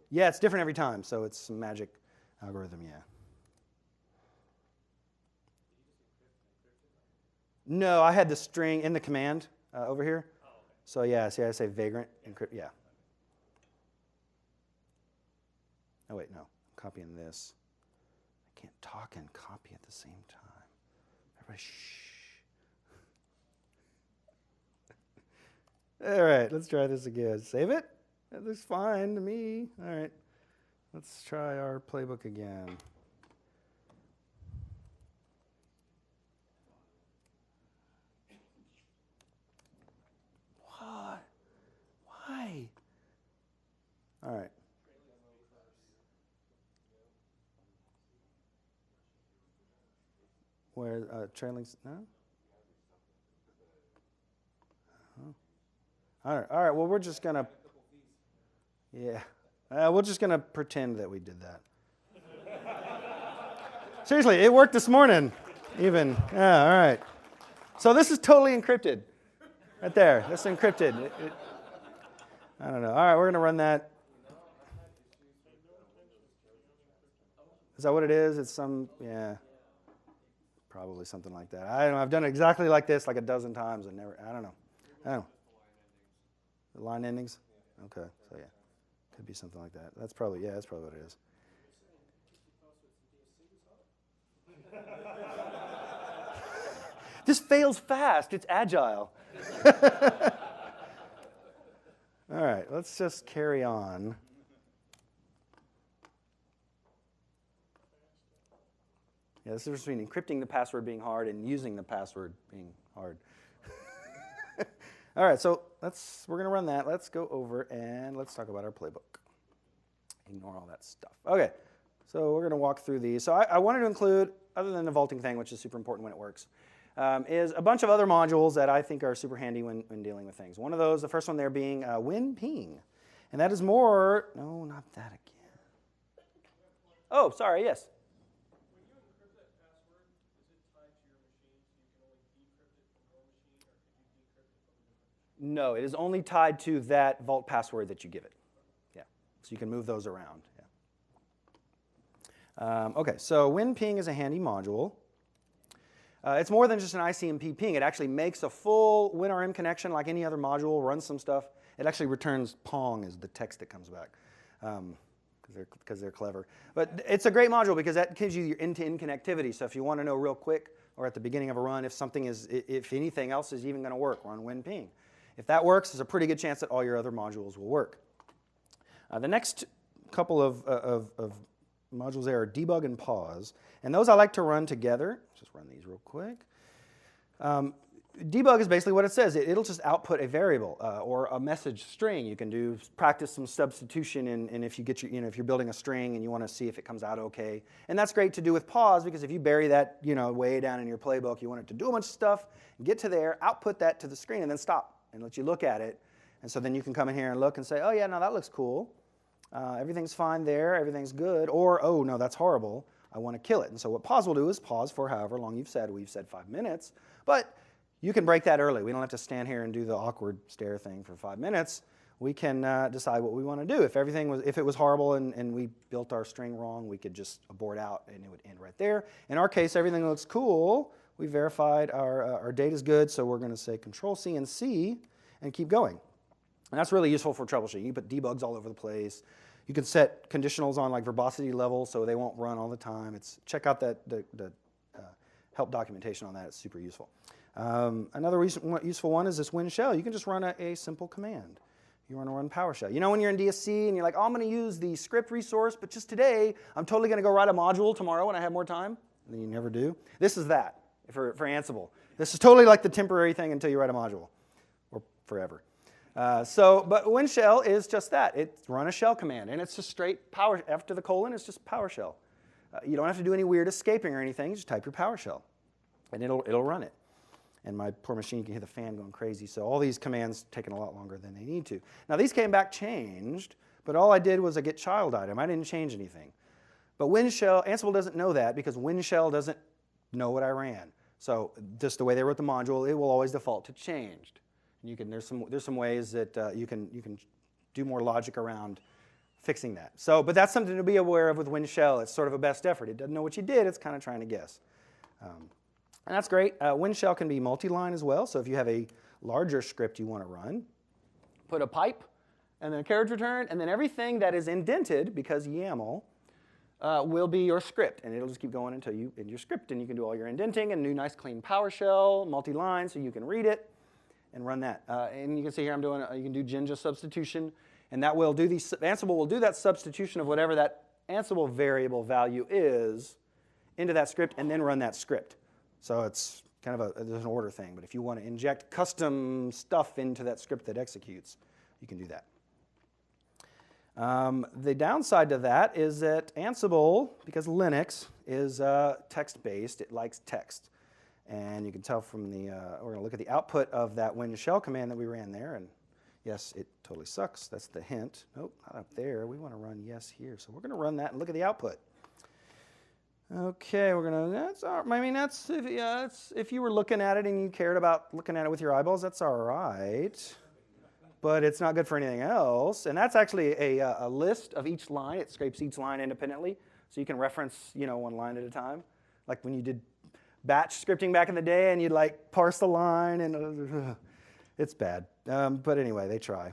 Yeah, it's different every time, so it's some magic algorithm, yeah. No, I had the string in the command over here. So yeah, see I say vagrant encrypt, yeah. Oh wait, no, I'm copying this. I can't talk and copy at the same time. Everybody shh. All right, let's try this again. Save it? That looks fine to me. All right, let's try our playbook again. What? Why? All right. Where trailing, no? All right, well, we're just going to, yeah. We're just going to pretend that we did that. Seriously, it worked this morning, even. Yeah, all right. So this is totally encrypted. Right there, that's encrypted. I don't know. All right, we're going to run that. Is that what it is? It's some, yeah. Probably something like that. I don't know. I've done it exactly like this like a dozen times and never, I don't know. The line endings? Okay, so yeah. Could be something like that. That's probably, yeah, that's probably what it is. This fails fast. It's agile. All right, let's just carry on. Yeah, this is between encrypting the password being hard and using the password being hard. All right, so we're going to run that. Let's go over and let's talk about our playbook. Ignore all that stuff. Okay, so we're going to walk through these. So I wanted to include, other than the vaulting thing, which is super important when it works, is a bunch of other modules that I think are super handy when dealing with things. One of those, the first one there being WinPing. And that is more, no, not that again. Oh, sorry, yes. No, it is only tied to that vault password that you give it. Yeah, so you can move those around. Yeah. Okay, so WinPing is a handy module. It's more than just an ICMP ping. It actually makes a full WinRM connection like any other module, runs some stuff. It actually returns Pong as the text that comes back because they're clever. But it's a great module because that gives you your end-to-end connectivity. So if you want to know real quick or at the beginning of a run if anything else is even going to work, run WinPing. If that works, there's a pretty good chance that all your other modules will work. The next couple of modules there are Debug and Pause. And those I like to run together. Let's just run these real quick. debug is basically what it says. It'll just output a variable or a message string. You can practice some substitution, and if you get if you're building a string and you want to see if it comes out okay, and that's great to do with pause, because if you bury that way down in your playbook, you want it to do a bunch of stuff, get to there, output that to the screen, and then stop and let you look at it, and so then you can come in here and look and say, oh yeah, no, that looks cool, everything's fine there, everything's good, or oh no, that's horrible, I want to kill it. And so what pause will do is pause for however long you've said. We've said 5 minutes, but you can break that early. We don't have to stand here and do the awkward stare thing for 5 minutes. We can decide what we want to do. If it was horrible and we built our string wrong, we could just abort out and it would end right there. In our case, everything looks cool. We verified our data's good, so we're going to say Control-C and C and keep going. And that's really useful for troubleshooting. You put debugs all over the place. You can set conditionals on like verbosity level so they won't run all the time. Check out the help documentation on that. It's super useful. Another useful one is this WinShell. You can just run a simple command. You want to run PowerShell. You know when you're in DSC and you're like, oh, I'm going to use the script resource, but just today, I'm totally going to go write a module tomorrow when I have more time? And then you never do. This is that for Ansible. This is totally like the temporary thing until you write a module, or forever. But WinShell is just that. It's run a shell command, and it's just straight power. After the colon, it's just PowerShell. You don't have to do any weird escaping or anything. You just type your PowerShell, and it'll run it. And my poor machine can hear the fan going crazy, so all these commands taking a lot longer than they need to. Now these came back changed, but all I did was a get child item. I didn't change anything. But WinShell, Ansible doesn't know that because WinShell doesn't know what I ran. So just the way they wrote the module, it will always default to changed. And there's some ways that you can do more logic around fixing that. But that's something to be aware of with WinShell. It's sort of a best effort. It doesn't know what you did. It's kind of trying to guess. And that's great. WinShell can be multi-line as well. So if you have a larger script you want to run, put a pipe and then a carriage return, and then everything that is indented, because YAML, will be your script. And it'll just keep going until you end your script. And you can do all your indenting and new nice clean PowerShell, multi-line, so you can read it and run that. And you can see here I'm doing, you can do Jinja substitution. And that will do Ansible will do that substitution of whatever that Ansible variable value is into that script and then run that script. So it's kind of there's an order thing. But if you want to inject custom stuff into that script that executes, you can do that. The downside to that is that Ansible, because Linux is text-based, it likes text. And you can tell from we're going to look at the output of that WinShell command that we ran there. And yes, it totally sucks. That's the hint. Nope, not up there. We want to run yes here. So we're going to run that and look at the output. Okay, we're going to, that's all right. I mean, that's if you were looking at it and you cared about looking at it with your eyeballs, that's all right. But it's not good for anything else. And that's actually a list of each line. It scrapes each line independently. So you can reference, one line at a time. Like when you did batch scripting back in the day and you'd like parse the line and it's bad. But anyway, they try.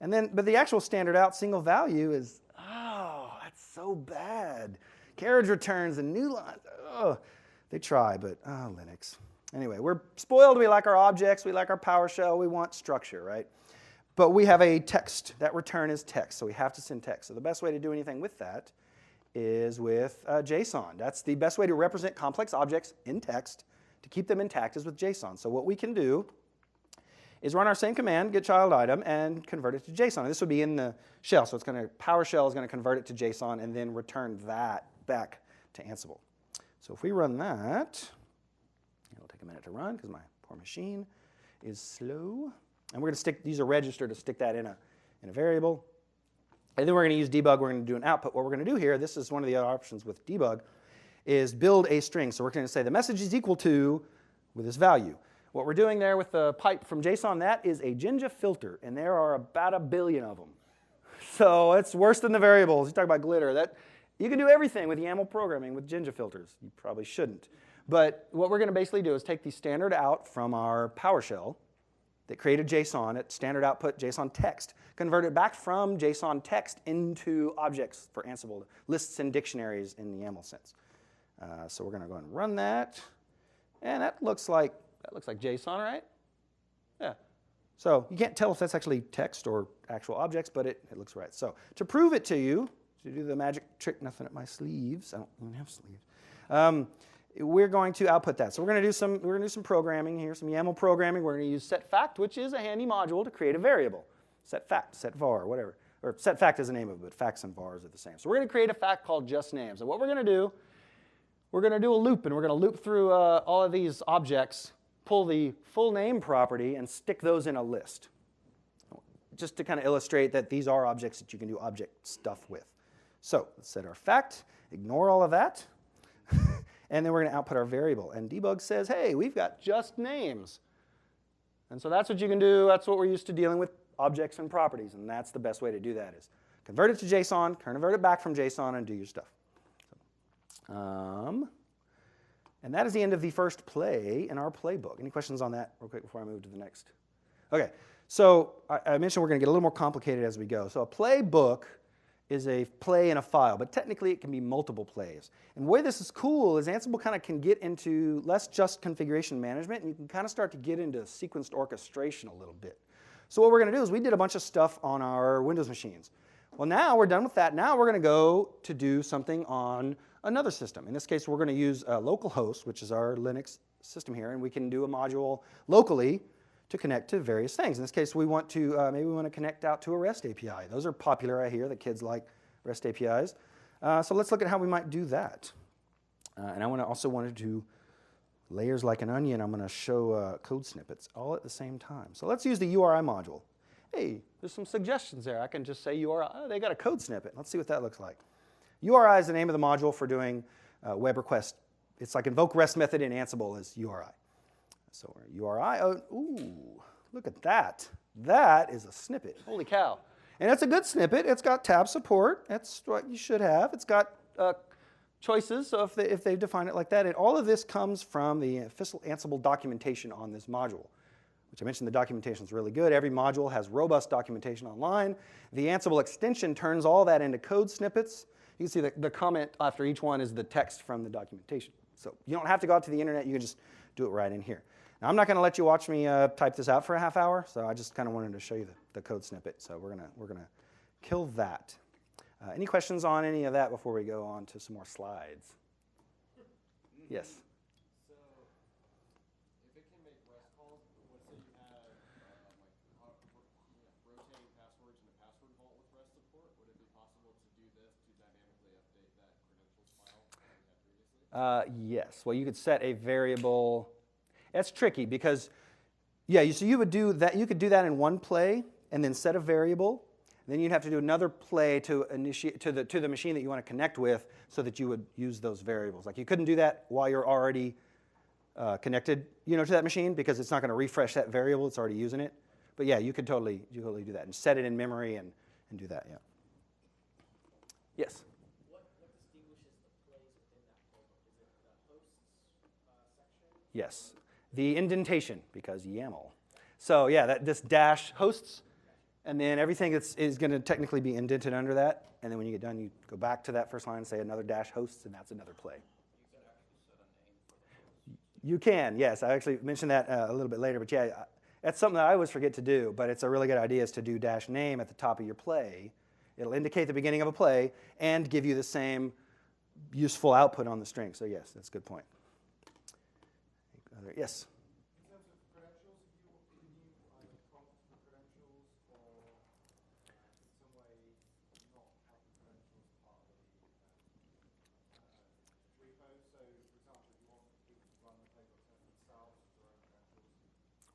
But the actual standard out single value is, oh, that's so bad. Carriage returns and new lines. Oh, they try, but oh, Linux. Anyway, we're spoiled. We like our objects. We like our PowerShell. We want structure, right? But we have a text. That return is text, so we have to send text. So the best way to do anything with that is with JSON. That's the best way to represent complex objects in text to keep them intact is with JSON. So what we can do is run our same command, get child item, and convert it to JSON. And this would be in the shell. So PowerShell is going to convert it to JSON and then return that back to Ansible. So if we run that, it'll take a minute to run because my poor machine is slow. And we're going to use a register to stick that in a variable. And then we're going to use debug. We're going to do an output. What we're going to do here, this is one of the other options with debug, is build a string. So we're going to say the message is equal to with this value. What we're doing there with the pipe from JSON, that is a Jinja filter. And there are about 1 billion of them. So it's worse than the variables. You talk about glitter. You can do everything with YAML programming with Jinja filters. You probably shouldn't. But what we're going to basically do is take the standard out from our PowerShell that created JSON at standard output JSON text, convert it back from JSON text into objects for Ansible, lists and dictionaries in the YAML sense. So we're going to go ahead and run that. And that looks like JSON, right? Yeah. So you can't tell if that's actually text or actual objects, but it looks right. So to prove it to you, to do the magic trick, nothing at my sleeves. I don't even have sleeves. we're going to output that. So we're going to do some programming here, some YAML programming. We're going to use setFact, which is a handy module to create a variable. SetFact, setVar, whatever. Or setFact is the name of it, but facts and vars are the same. So we're going to create a fact called justNames. And what we're going to do, we're going to do a loop, and we're going to loop through all of these objects, pull the full name property, and stick those in a list. Just to kind of illustrate that these are objects that you can do object stuff with. So let's set our fact, ignore all of that, and then we're going to output our variable. And debug says, hey, we've got just names. And so that's what you can do. That's what we're used to dealing with objects and properties. And that's the best way to do that is convert it to JSON, convert it back from JSON, and do your stuff. And that is the end of the first play in our playbook. Any questions on that real quick before I move to the next? OK, so I mentioned we're going to get a little more complicated as we go. So a playbook is a play in a file, but technically it can be multiple plays. And the way this is cool is Ansible kind of can get into less just configuration management, and you can kind of start to get into sequenced orchestration a little bit. So what we're going to do is we did a bunch of stuff on our Windows machines. Well, now we're done with that. Now we're going to go to do something on another system. In this case, we're going to use localhost, which is our Linux system here, and we can do a module locally to connect to various things. In this case, we want to maybe we want to connect out to a REST API. Those are popular, I hear. The kids like REST APIs. So let's look at how we might do that. And I also want to do layers like an onion. I'm going to show code snippets all at the same time. So let's use the URI module. Hey, there's some suggestions there. I can just say URI. Oh, they got a code snippet. Let's see what that looks like. URI is the name of the module for doing web request. It's like invoke REST method in Ansible is URI. So URI, oh, ooh, look at that. That is a snippet. Holy cow. And it's a good snippet. It's got tab support. That's what you should have. It's got choices, so if they define it like that. And all of this comes from the official Ansible documentation on this module, which I mentioned the documentation is really good. Every module has robust documentation online. The Ansible extension turns all that into code snippets. You can see the comment after each one is the text from the documentation. So you don't have to go out to the internet. You can just do it right in here. Now, I'm not going to let you watch me type this out for a half hour, so I just kind of wanted to show you the code snippet. So we're gonna kill that. Any questions on any of that before we go on to some more slides? Yes? So if it can make REST calls, let's say you have rotating passwords in a password vault with REST support, would it be possible to do this to dynamically update that credentials file that we had previously? Yes. Well, you could set a variable. That's tricky because, yeah, so you would do that. You could do that in one play and then set a variable. Then you'd have to do another play to initiate to the machine that you want to connect with, so that you would use those variables. Like you couldn't do that while you're already connected, to that machine, because it's not going to refresh that variable. It's already using it. But yeah, you could totally do that and set it in memory and do that. Yeah. Yes. What distinguishes the plays within that playbook? Is it the hosts section? Yes. The indentation, because YAML. So yeah, this dash hosts. And then everything is going to technically be indented under that. And then when you get done, you go back to that first line and say another dash hosts, and that's another play. You can actually set a name for that. You can, yes. I actually mentioned that a little bit later. But yeah, that's something that I always forget to do. But it's a really good idea is to do dash name at the top of your play. It'll indicate the beginning of a play and give you the same useful output on the string. So yes, that's a good point. Yes?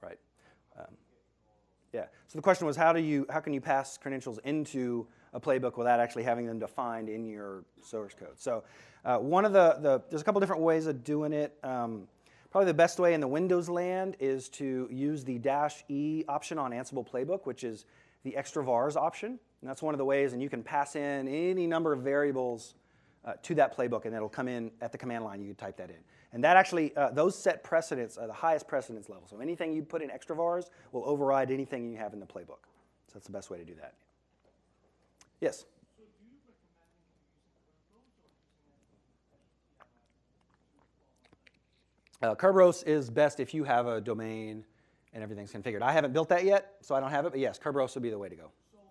Right. Yeah. So the question was, how can you pass credentials into a playbook without actually having them defined in your source code? So there's a couple different ways of doing it. Probably the best way in the Windows land is to use the -E option on Ansible Playbook, which is the extra vars option. And that's one of the ways, and you can pass in any number of variables to that playbook, and it'll come in at the command line. You can type that in. And that actually, those set precedence are the highest precedence level. So anything you put in extra vars will override anything you have in the playbook. So that's the best way to do that. Yes? So do you recommend using Kerberos is best if you have a domain and everything's configured. I haven't built that yet, so I don't have it. But yes, Kerberos would be the way to go. So the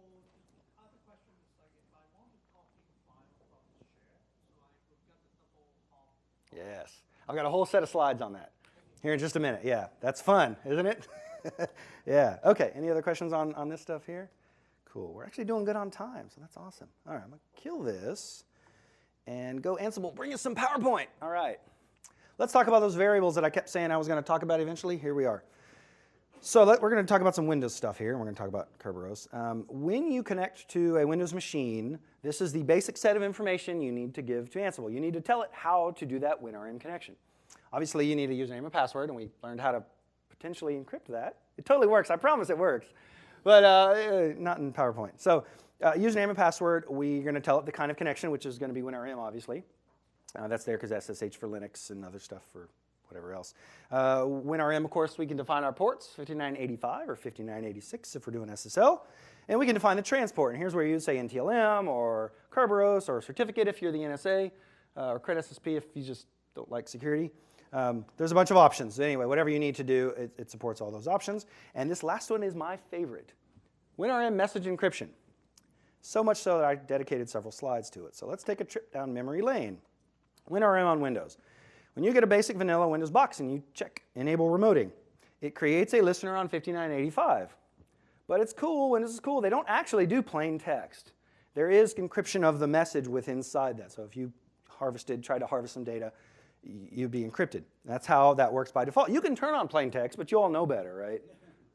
other question is, like, if I want to copy the file from the share, so I could get the double hop. Yes. I've got a whole set of slides on that here in just a minute. Yeah, that's fun, isn't it? Yeah. Okay, any other questions on this stuff here? Cool. We're actually doing good on time, so that's awesome. All right, I'm going to kill this and go Ansible. Bring us some PowerPoint. All right. Let's talk about those variables that I kept saying I was going to talk about eventually. Here we are. So we're going to talk about some Windows stuff here, and we're going to talk about Kerberos. When you connect to a Windows machine, this is the basic set of information you need to give to Ansible. You need to tell it how to do that WinRM connection. Obviously, you need a username and password, and we learned how to potentially encrypt that. It totally works. I promise it works. But not in PowerPoint. So username and password, we're going to tell it the kind of connection, which is going to be WinRM, obviously. That's there because SSH for Linux and other stuff for whatever else. WinRM, of course, we can define our ports, 5985 or 5986 if we're doing SSL. And we can define the transport. And here's where you would say NTLM or Kerberos or certificate if you're the NSA, or Cred SSP if you just don't like security. There's a bunch of options. Anyway, whatever you need to do, it supports all those options. And this last one is my favorite, WinRM message encryption. So much so that I dedicated several slides to it. So let's take a trip down memory lane. WinRM on Windows. When you get a basic vanilla Windows box and you check Enable Remoting, it creates a listener on 5985. But it's cool, Windows is cool. They don't actually do plain text. There is encryption of the message within inside that. So if you tried to harvest some data, you'd be encrypted. That's how that works by default. You can turn on plain text, but you all know better, right?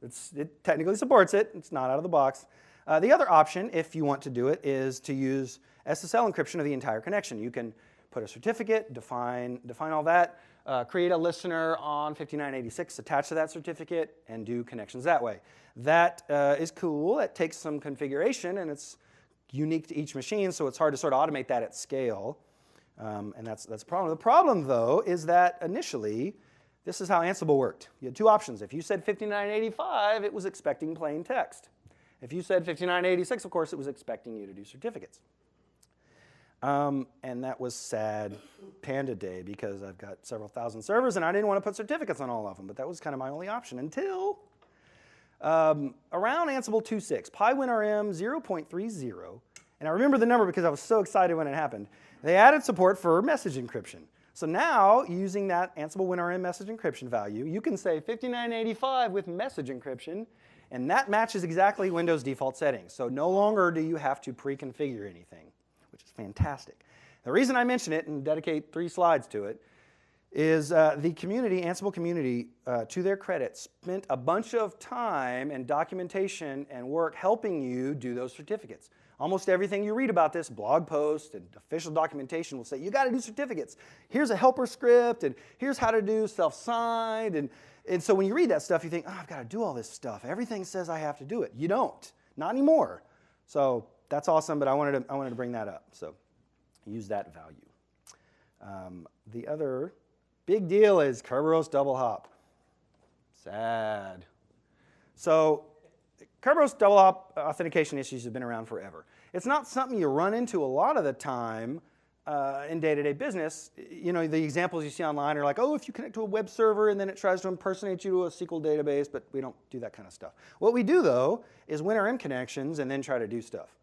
It technically supports it. It's not out of the box. The other option, if you want to do it, is to use SSL encryption of the entire connection. You can put a certificate, define all that, create a listener on 5986, attach to that certificate, and do connections that way. That is cool. It takes some configuration, and it's unique to each machine, so it's hard to sort of automate that at scale. And that's a problem. The problem, though, is that initially, this is how Ansible worked. You had two options. If you said 5985, it was expecting plain text. If you said 5986, of course, it was expecting you to do certificates. And that was sad Panda Day because I've got several thousand servers and I didn't want to put certificates on all of them, but that was kind of my only option until around Ansible 2.6, PyWinRM 0.30, and I remember the number because I was so excited when it happened. They added support for message encryption. So now, using that Ansible WinRM message encryption value, you can say 5985 with message encryption, and that matches exactly Windows default settings. So no longer do you have to pre-configure anything, which is fantastic. The reason I mention it and dedicate 3 slides to it is the community, Ansible community, to their credit, spent a bunch of time and documentation and work helping you do those certificates. Almost everything you read about this, blog post and official documentation will say, you got to do certificates. Here's a helper script, and here's how to do self-signed. And so when you read that stuff, you think, oh, I've got to do all this stuff. Everything says I have to do it. You don't. Not anymore. So that's awesome, but I wanted to bring that up. So use that value. The other big deal is Kerberos Double Hop. Sad. So Kerberos Double Hop authentication issues have been around forever. It's not something you run into a lot of the time in day-to-day business. You know, the examples you see online are like, oh, if you connect to a web server and then it tries to impersonate you to a SQL database, but we don't do that kind of stuff. What we do, though, is WinRM connections and then try to do stuff.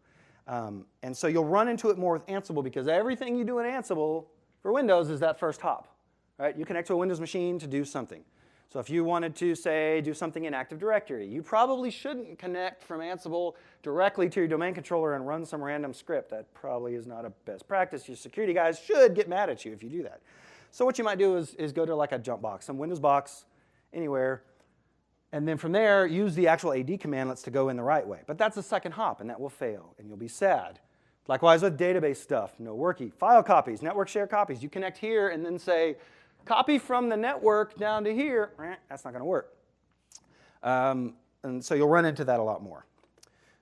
And so you'll run into it more with Ansible because everything you do in Ansible for Windows is that first hop. Right? You connect to a Windows machine to do something. So if you wanted to, say, do something in Active Directory, you probably shouldn't connect from Ansible directly to your domain controller and run some random script. That probably is not a best practice. Your security guys should get mad at you if you do that. So what you might do is go to like a jump box, some Windows box, anywhere, and then from there, use the actual AD commandlets to go in the right way. But that's the second hop, and that will fail, and you'll be sad. Likewise with database stuff, no worky. File copies, network share copies. You connect here and then say, copy from the network down to here. That's not going to work. And so you'll run into that a lot more.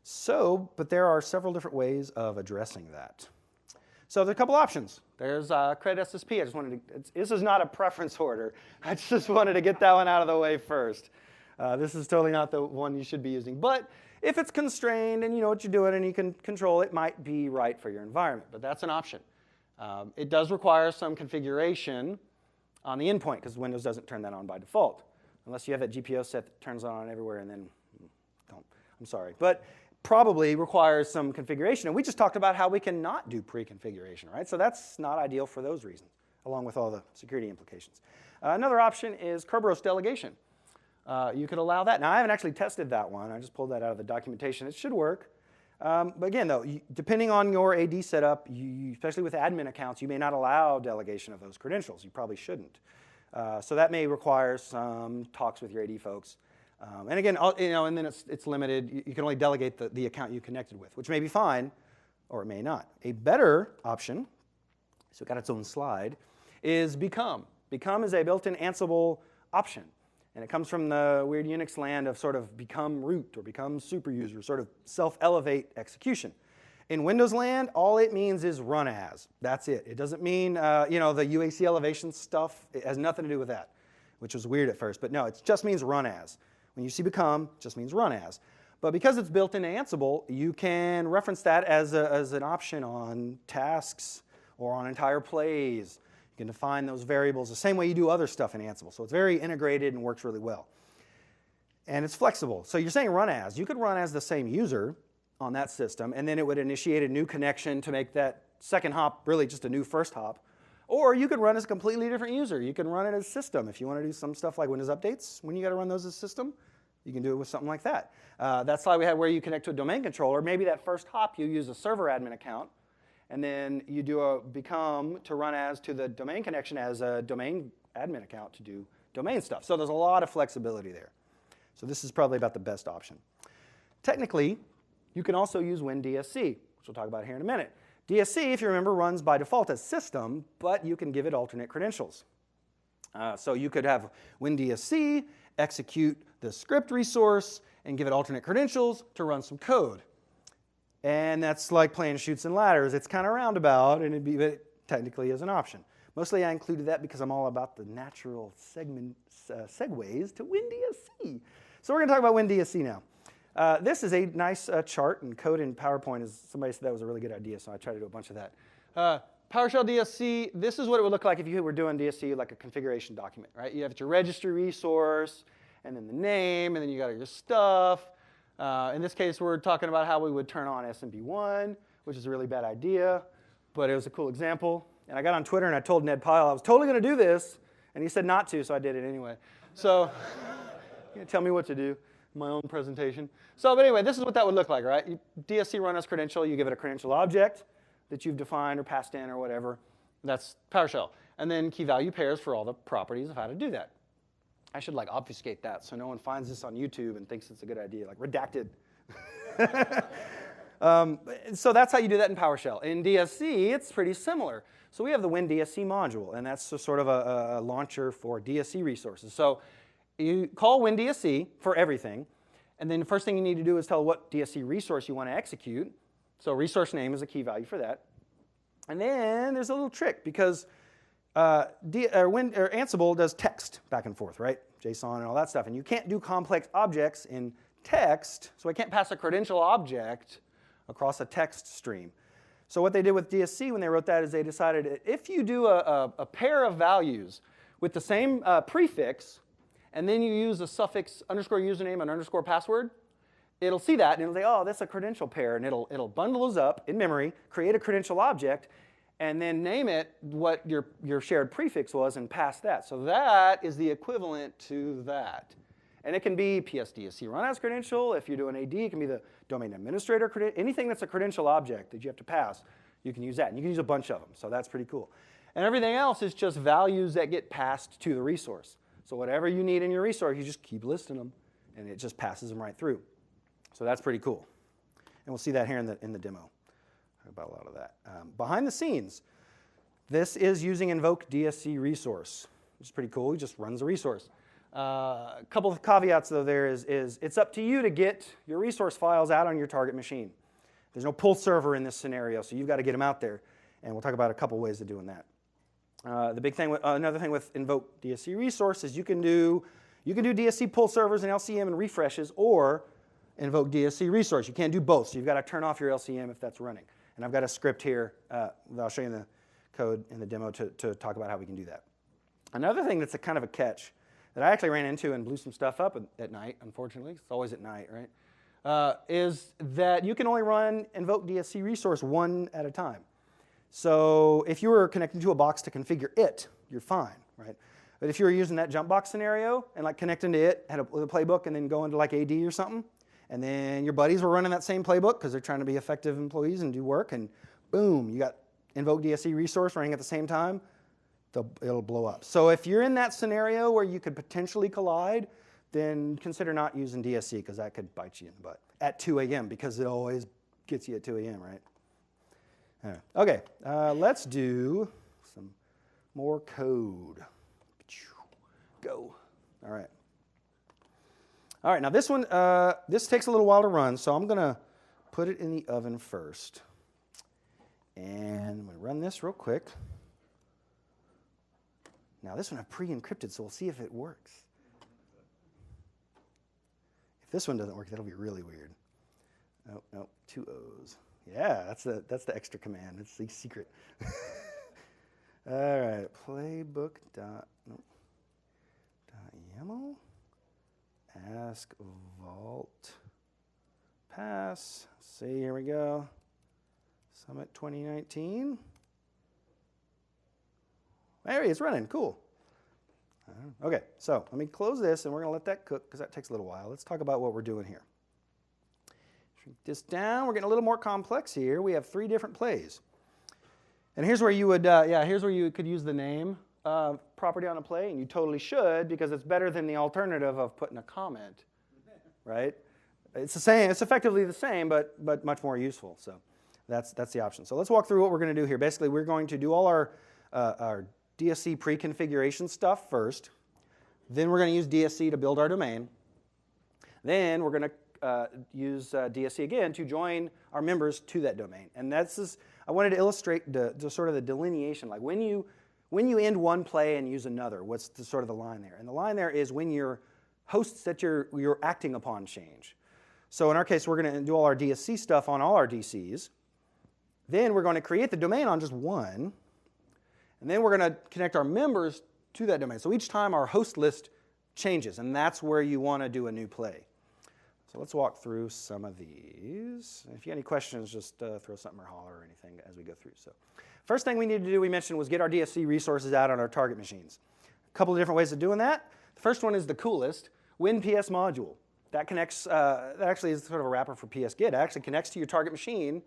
So, but there are several different ways of addressing that. So there's a couple options. There's Cred SSP. I just wanted to, this is not a preference order. I just wanted to get that one out of the way first. This is totally not the one you should be using. But if it's constrained and you know what you're doing and you can control it, might be right for your environment. But that's an option. It does require some configuration on the endpoint because Windows doesn't turn that on by default. Unless you have that GPO set that turns on everywhere and then don't. I'm sorry. But probably requires some configuration. And we just talked about how we can not do pre-configuration, right? So that's not ideal for those reasons. along with all the security implications. Another option is Kerberos delegation. You could allow that. Now, I haven't actually tested that one. I just pulled that out of the documentation. It should work. But again, though, depending on your AD setup, especially with admin accounts, you may not allow delegation of those credentials. You probably shouldn't. So that may require some talks with your AD folks. And again, and then it's limited. You can only delegate the account you connected with, which may be fine, or it may not. A better option, so it got its own slide, is Become. Become is a built-in Ansible option. And it comes from the weird Unix land of sort of become root or become super user, sort of self-elevate execution. In Windows land, all it means is run as. That's it. It doesn't mean, the UAC elevation stuff. It has nothing to do with that, which was weird at first. But no, it just means run as. When you see become, it just means run as. But because it's built into Ansible, you can reference that as an option on tasks or on entire plays. You can define those variables the same way you do other stuff in Ansible. So it's very integrated and works really well. And it's flexible. So you're saying run as. You could run as the same user on that system, and then it would initiate a new connection to make that second hop really just a new first hop. Or you could run as a completely different user. You can run it as system. If you want to do some stuff like Windows updates, when you got to run those as system, you can do it with something like that. That slide we had where you connect to a domain controller. Maybe that first hop you use a server admin account, and then you do a become to run as to the domain connection as a domain admin account to do domain stuff. So there's a lot of flexibility there. So this is probably about the best option. Technically, you can also use Windiest, which we'll talk about here in a minute. DSC, if you remember, runs by default as system, but you can give it alternate credentials. So you could have Windiest execute the script resource and give it alternate credentials to run some code. And that's like playing chutes and ladders. It's kind of roundabout, and it technically is an option. Mostly I included that because I'm all about the natural segues to Windiest. So we're going to talk about Windiest now. This is a nice chart, and code in PowerPoint is, somebody said that was a really good idea, so I tried to do a bunch of that. PowerShell DSC, this is what it would look like if you were doing DSC like a configuration document, right? You have your registry resource, and then the name, and then you got your stuff. In this case, we're talking about how we would turn on SMB1, which is a really bad idea, but it was a cool example. And I got on Twitter and I told Ned Pyle I was totally going to do this, and he said not to, so I did it anyway. So tell me what to do in my own presentation. So, but anyway, this is what that would look like, right? DSC run as credential. You give it a credential object that you've defined or passed in or whatever. That's PowerShell. And then key value pairs for all the properties of how to do that. I should like obfuscate that so no one finds this on YouTube and thinks it's a good idea, like redacted. So that's how you do that in PowerShell. In DSC, it's pretty similar. So we have the Windiest module, and that's sort of a launcher for DSC resources. So you call Windiest for everything, and then the first thing you need to do is tell what DSC resource you want to execute. So resource name is a key value for that. And then there's a little trick because Ansible does text back and forth, right? JSON and all that stuff. And you can't do complex objects in text, so I can't pass a credential object across a text stream. So what they did with DSC when they wrote that is they decided if you do a pair of values with the same prefix, and then you use a suffix underscore username and underscore password, it'll see that, and it'll say, oh, that's a credential pair, and it'll bundle those up in memory, create a credential object, and then name it what your shared prefix was and pass that. So that is the equivalent to that. And it can be PSDSC run as credential. If you're doing AD, it can be the domain administrator credential. Anything that's a credential object that you have to pass, you can use that. And you can use a bunch of them, so that's pretty cool. And everything else is just values that get passed to the resource. So whatever you need in your resource, you just keep listing them, and it just passes them right through. So that's pretty cool. And we'll see that here in the demo. About a lot of that. Behind the scenes, this is using Invoke DSC Resource, which is pretty cool. It just runs a resource. A couple of caveats, though, there is it's up to you to get your resource files out on your target machine. There's no pull server in this scenario, so you've got to get them out there. And we'll talk about a couple ways of doing that. Another thing with Invoke DSC Resource is you can do DSC pull servers and LCM and refreshes, or Invoke DSC Resource. You can't do both, so you've got to turn off your LCM if that's running. And I've got a script here that I'll show you in the code in the demo to talk about how we can do that. Another thing that's a kind of a catch that I actually ran into and blew some stuff up at night, unfortunately. It's always at night, right? Is that you can only run Invoke DSC Resource one at a time. So if you were connecting to a box to configure it, you're fine, right? But if you were using that jump box scenario and like connecting to it, had a playbook, and then going to like AD or something, and then your buddies were running that same playbook because they're trying to be effective employees and do work, and boom, you got Invoke DSC Resource running at the same time, it'll blow up. So if you're in that scenario where you could potentially collide, then consider not using DSC because that could bite you in the butt at 2 a.m. because it always gets you at 2 a.m., right? Okay, let's do some more code. Go. All right. All right, now this one, this takes a little while to run, so I'm going to put it in the oven first. And I'm going to run this real quick. Now this one I pre-encrypted, so we'll see if it works. If this one doesn't work, that'll be really weird. Oh, no, 2 O's. Yeah, that's the extra command. It's the secret. All right, playbook.yaml, ask vault pass. See, here we go. Summit 2019. There he is running. Cool. Okay, so let me close this, and we're going to let that cook because that takes a little while. Let's talk about what we're doing here. Shrink this down. We're getting a little more complex here. We have 3 different plays. And here's where you would, here's where you could use the name property on a play, and you totally should because it's better than the alternative of putting a comment, right? It's the same. It's effectively the same, but much more useful. So that's the option. So let's walk through what we're going to do here. Basically, we're going to do all our DSC pre-configuration stuff first. Then we're going to use DSC to build our domain. Then we're going to use DSC again to join our members to that domain. And I wanted to illustrate the sort of the delineation, like when you end one play and use another, what's the sort of the line there? And the line there is when your hosts that you're acting upon change. So in our case, we're going to do all our DSC stuff on all our DCs. Then we're going to create the domain on just one. And then we're going to connect our members to that domain. So each time our host list changes, and that's where you want to do a new play. So let's walk through some of these. If you have any questions, just throw something or holler or anything as we go through. So first thing we needed to do, we mentioned, was get our DSC resources out on our target machines. A couple of different ways of doing that. The first one is the coolest, WinPS module. That connects, that actually is sort of a wrapper for PSGit. It actually connects to your target machine,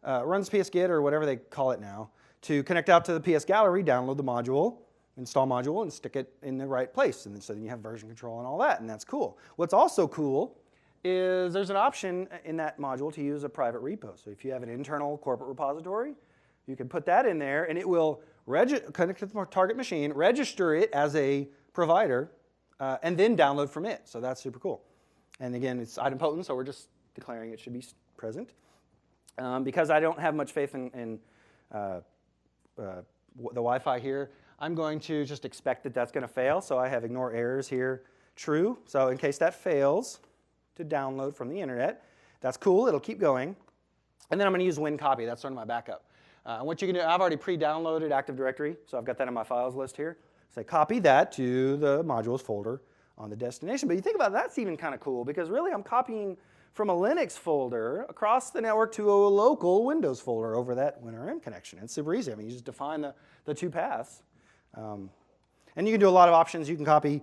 runs PSGit or whatever they call it now, to connect out to the PS gallery, download the module, install module, and stick it in the right place. And so then you have version control and all that, and that's cool. What's also cool is there's an option in that module to use a private repo. So if you have an internal corporate repository, you can put that in there, and it will connect to the target machine, register it as a provider, and then download from it. So that's super cool. And again, it's idempotent, so we're just declaring it should be present. Because I don't have much faith in the Wi-Fi here, I'm going to just expect that that's going to fail. So I have ignore errors here true. So in case that fails to download from the internet, that's cool. It'll keep going. And then I'm going to use WinCopy. That's sort of my backup. And what you can do, I've already pre-downloaded Active Directory, so I've got that in my files list here. So I copy that to the modules folder on the destination. But you think about it, that's even kind of cool because really I'm copying from a Linux folder across the network to a local Windows folder over that WinRM connection. It's super easy. I mean, you just define the 2 paths. And you can do a lot of options. You can copy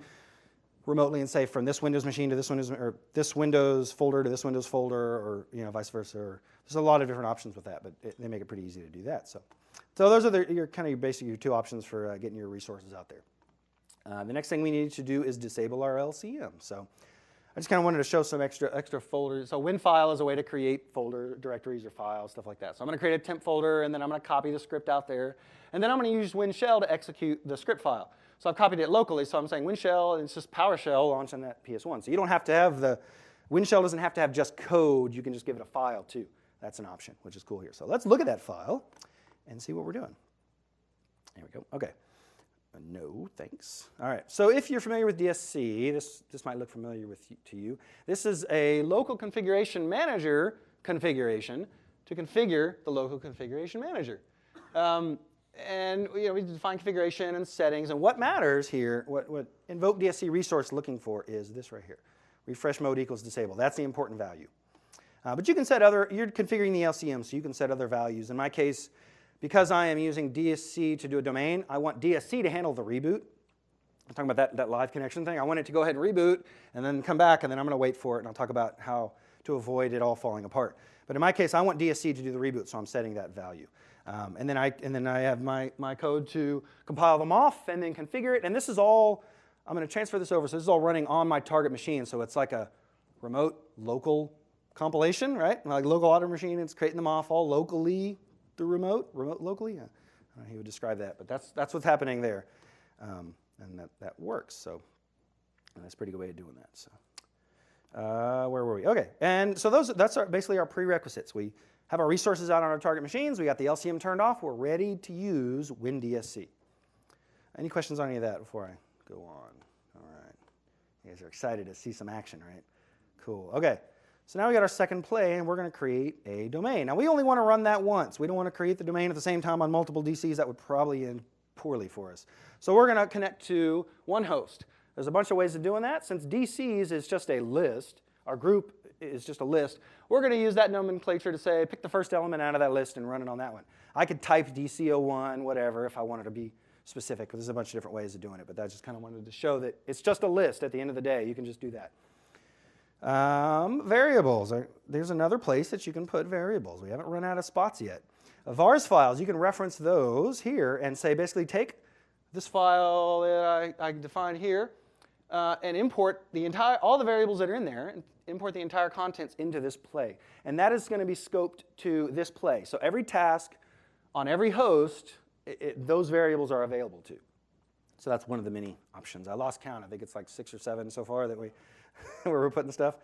remotely and say from this Windows machine to this Windows, or this Windows folder to this Windows folder, or vice versa. Or, there's a lot of different options with that, but they make it pretty easy to do that. So those are your 2 options for getting your resources out there. The next thing we need to do is disable our LCM. So I just kind of wanted to show some extra folders. So WinFile is a way to create folder directories or files, stuff like that. So I'm going to create a temp folder, and then I'm going to copy the script out there. And then I'm going to use WinShell to execute the script file. So I've copied it locally, so I'm saying WinShell, and it's just PowerShell launched on that PS1. So you don't have to have WinShell doesn't have to have just code. You can just give it a file too. That's an option, which is cool here. So let's look at that file and see what we're doing. There we go. Okay. No, thanks. All right. So if you're familiar with DSC, this might look familiar to you. This is a local configuration manager configuration to configure the local configuration manager. And we define configuration and settings. And what matters here, what Invoke DSC Resource is looking for is this right here. Refresh mode equals disable. That's the important value. But you can set you're configuring the LCM, so you can set other values. In my case, because I am using DSC to do a domain, I want DSC to handle the reboot. I'm talking about that live connection thing. I want it to go ahead and reboot and then come back, and then I'm going to wait for it, and I'll talk about how to avoid it all falling apart. But in my case, I want DSC to do the reboot, so I'm setting that value. And then I have my code to compile them off and then configure it. And this is all, I'm going to transfer this over. So this is all running on my target machine. So it's like a remote local compilation, right? Like local auto machine, it's creating them off all locally through remote locally. Yeah. I don't know how he would describe that, but that's what's happening there. And that works. So and that's a pretty good way of doing that. So where were we? Okay, and so that's basically our prerequisites. We have our resources out on our target machines. We got the LCM turned off. We're ready to use WinDSC. Any questions on any of that before I go on? All right. You guys are excited to see some action, right? Cool. Okay. So now we got our second play, and we're going to create a domain. Now, we only want to run that once. We don't want to create the domain at the same time on multiple DCs. That would probably end poorly for us. So we're going to connect to one host. There's a bunch of ways of doing that. Since DCs is just a list, our group is just a list, we're going to use that nomenclature to say, pick the first element out of that list and run it on that one. I could type DC01, whatever, if I wanted to be specific. There's a bunch of different ways of doing it, but I just kind of wanted to show that it's just a list at the end of the day. You can just do that. Variables. There's another place that you can put variables. We haven't run out of spots yet. Vars files, you can reference those here and say, basically take this file that I defined here and import all the variables that are in there, and import the entire contents into this play. And that is going to be scoped to this play. So every task on every host, those variables are available to. So that's one of the many options. I lost count. I think it's like 6 or 7 so far that where we're putting stuff.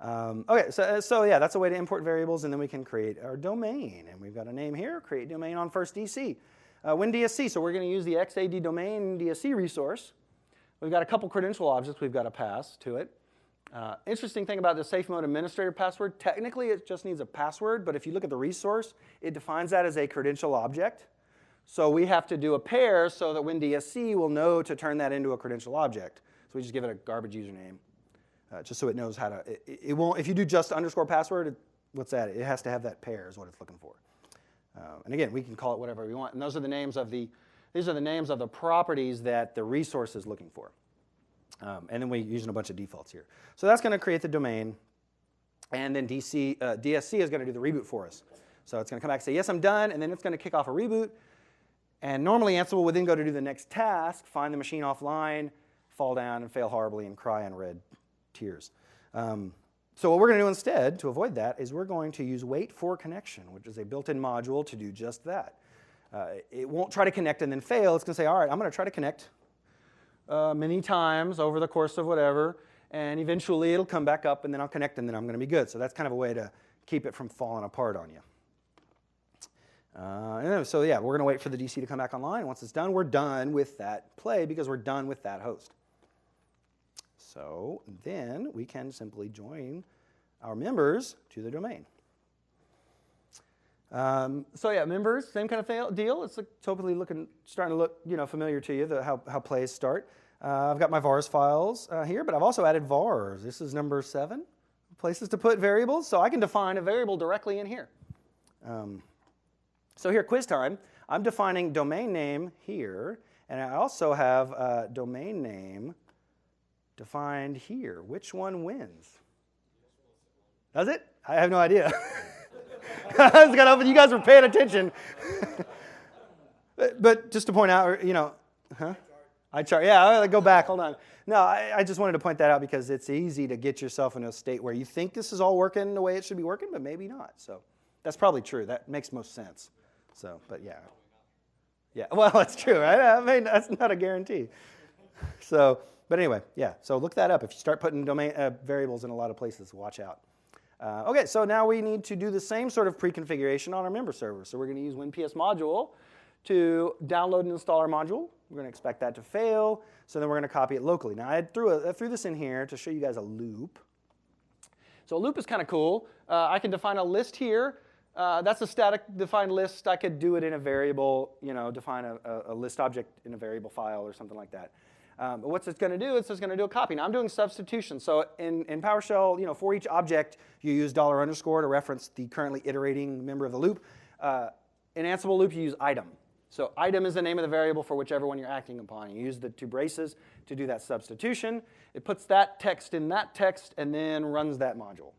Okay, so yeah, that's a way to import variables, and then we can create our domain. And we've got a name here, create domain on first DC. WinDSC, so we're going to use the XAD domain DSC resource. We've got a couple credential objects we've got to pass to it. Interesting thing about the safe mode administrator password, technically it just needs a password, but if you look at the resource, it defines that as a credential object. So we have to do a pair so that WinDSC will know to turn that into a credential object. So we just give it a garbage username, just so it knows how to, it won't, if you do just underscore password, what's that? It has to have that pair is what it's looking for. And again, we can call it whatever we want. And those are the names of these are the names of the properties that the resource is looking for. And then we're using a bunch of defaults here. So that's going to create the domain. And then DSC is going to do the reboot for us. So it's going to come back and say, yes, I'm done. And then it's going to kick off a reboot. And normally Ansible would then go to do the next task, find the machine offline, fall down and fail horribly and cry in red tears. So what we're going to do instead, to avoid that, is we're going to use wait for connection, which is a built-in module to do just that. It won't try to connect and then fail. It's going to say, all right, I'm going to try to connect many times over the course of whatever, and eventually it'll come back up, and then I'll connect, and then I'm going to be good. So that's kind of a way to keep it from falling apart on you. So yeah, we're going to wait for the DC to come back online. Once it's done, we're done with that play because we're done with that host. So then we can simply join our members to the domain. So yeah, members, same kind of deal. It's totally starting to look familiar to you, how plays start. I've got my vars files here, but I've also added vars. This is number 7, places to put variables. So I can define a variable directly in here. So here, quiz time. I'm defining domain name here, and I also have domain name defined here. Which one wins? Does it? I have no idea. I was gonna hope you guys were paying attention. But just to point out, I chart. Yeah, I'll go back. Hold on. No, I just wanted to point that out because it's easy to get yourself in a state where you think this is all working the way it should be working, but maybe not. So that's probably true. That makes most sense. So, but yeah. Yeah, well, that's true, right? I mean, that's not a guarantee. So, but anyway, yeah. So look that up. If you start putting domain variables in a lot of places, watch out. Okay, so now we need to do the same sort of pre-configuration on our member server. So we're going to use WinPS module to download and install our module. We're going to expect that to fail, so then we're going to copy it locally. Now, I threw this in here to show you guys a loop. So a loop is kind of cool. I can define a list here. That's a static defined list. I could do it in a variable, define a list object in a variable file or something like that. But what's it going to do? It's just going to do a copy. Now I'm doing substitution. So in PowerShell, for each object, you use $_ to reference the currently iterating member of the loop. in Ansible loop, you use item. So item is the name of the variable for whichever one you're acting upon. You use the two braces to do that substitution. It puts that text in that text and then runs that module.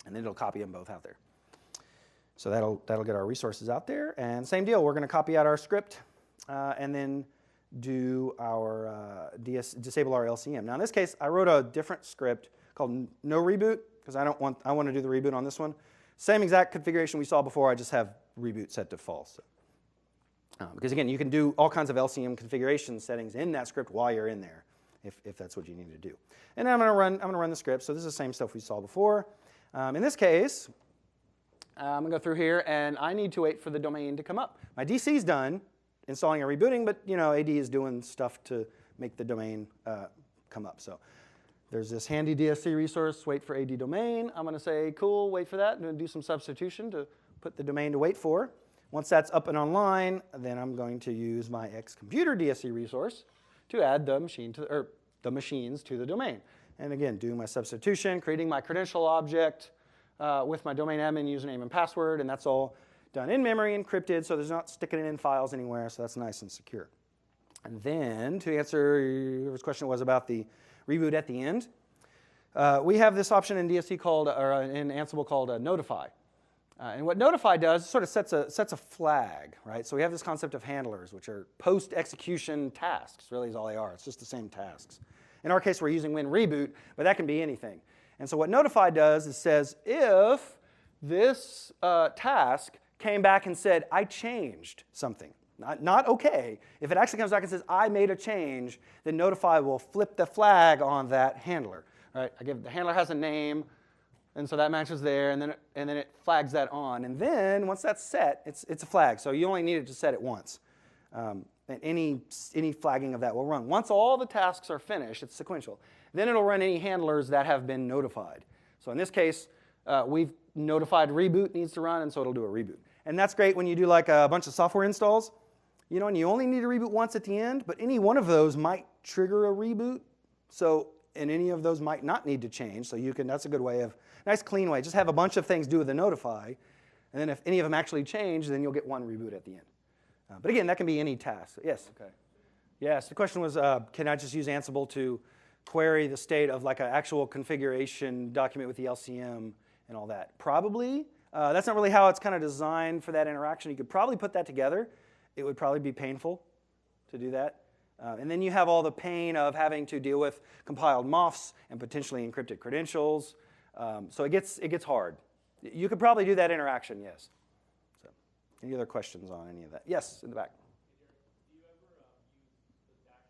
And then it'll copy them both out there. So that'll get our resources out there. And same deal, we're going to copy out our script and then do our disable our LCM. Now in this case, I wrote a different script called no reboot because I want to do the reboot on this one. Same exact configuration we saw before. I just have reboot set to false. So, because again, you can do all kinds of LCM configuration settings in that script while you're in there, if that's what you need to do. And then I'm going to run the script. So this is the same stuff we saw before. In this case, I'm going to go through here, and I need to wait for the domain to come up. My DC's done installing and rebooting, but AD is doing stuff to make the domain come up. So there's this handy DSC resource, wait for AD domain. I'm going to say, cool, wait for that. I'm going to do some substitution to put the domain to wait for. Once that's up and online, then I'm going to use my xcomputer DSC resource to add the machines to the domain. And again, doing my substitution, creating my credential object with my domain admin username and password, and that's all done in memory, encrypted, so there's not sticking it in files anywhere, so that's nice and secure. And then to answer your question was about the reboot at the end, we have this option in DSC called, or in Ansible called notify. And what notify does is sort of sets a flag, right? So we have this concept of handlers, which are post-execution tasks, really is all they are. It's just the same tasks. In our case, we're using win reboot, but that can be anything. And so what notify does is says, if this task came back and said, I changed something, not OK. If it actually comes back and says, I made a change, then notify will flip the flag on that handler. Right? The handler has a name, and so that matches there, and then it flags that on. And then once that's set, it's a flag. So you only need it to set it once. And any flagging of that will run. Once all the tasks are finished, it's sequential. Then it'll run any handlers that have been notified. So in this case, we've notified reboot needs to run, and so it'll do a reboot. And that's great when you do like a bunch of software installs, and you only need to reboot once at the end, but any one of those might trigger a reboot. And any of those might not need to change. So that's a good way of, nice clean way. Just have a bunch of things do with the notify, and then if any of them actually change, then you'll get one reboot at the end. But again, that can be any task. Yes? Okay. Yes, the question was, can I just use Ansible to query the state of like an actual configuration document with the LCM and all that? Probably. That's not really how it's kind of designed for that interaction. You could probably put that together. It would probably be painful to do that. And then you have all the pain of having to deal with compiled MOFs and potentially encrypted credentials. So it gets hard. You could probably do that interaction, yes. So, any other questions on any of that? Yes, in the back. Do you ever use the --list host for check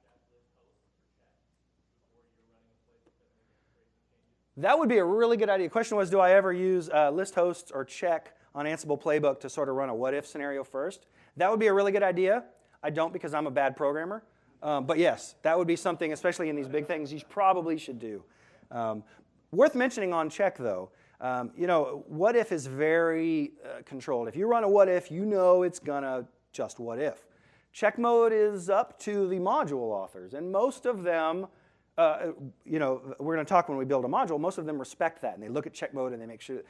before you're running a playbook that maybe creates some changes? That would be a really good idea. The question was, do I ever use list hosts or check on Ansible Playbook to sort of run a what-if scenario first? That would be a really good idea. I don't because I'm a bad programmer. But yes, that would be something, especially in these big things, you probably should do. Worth mentioning on check, though, what if is very controlled. If you run a what if, you know it's going to just what if. Check mode is up to the module authors, and most of them, we're going to talk when we build a module, most of them respect that, and they look at check mode and they make sure that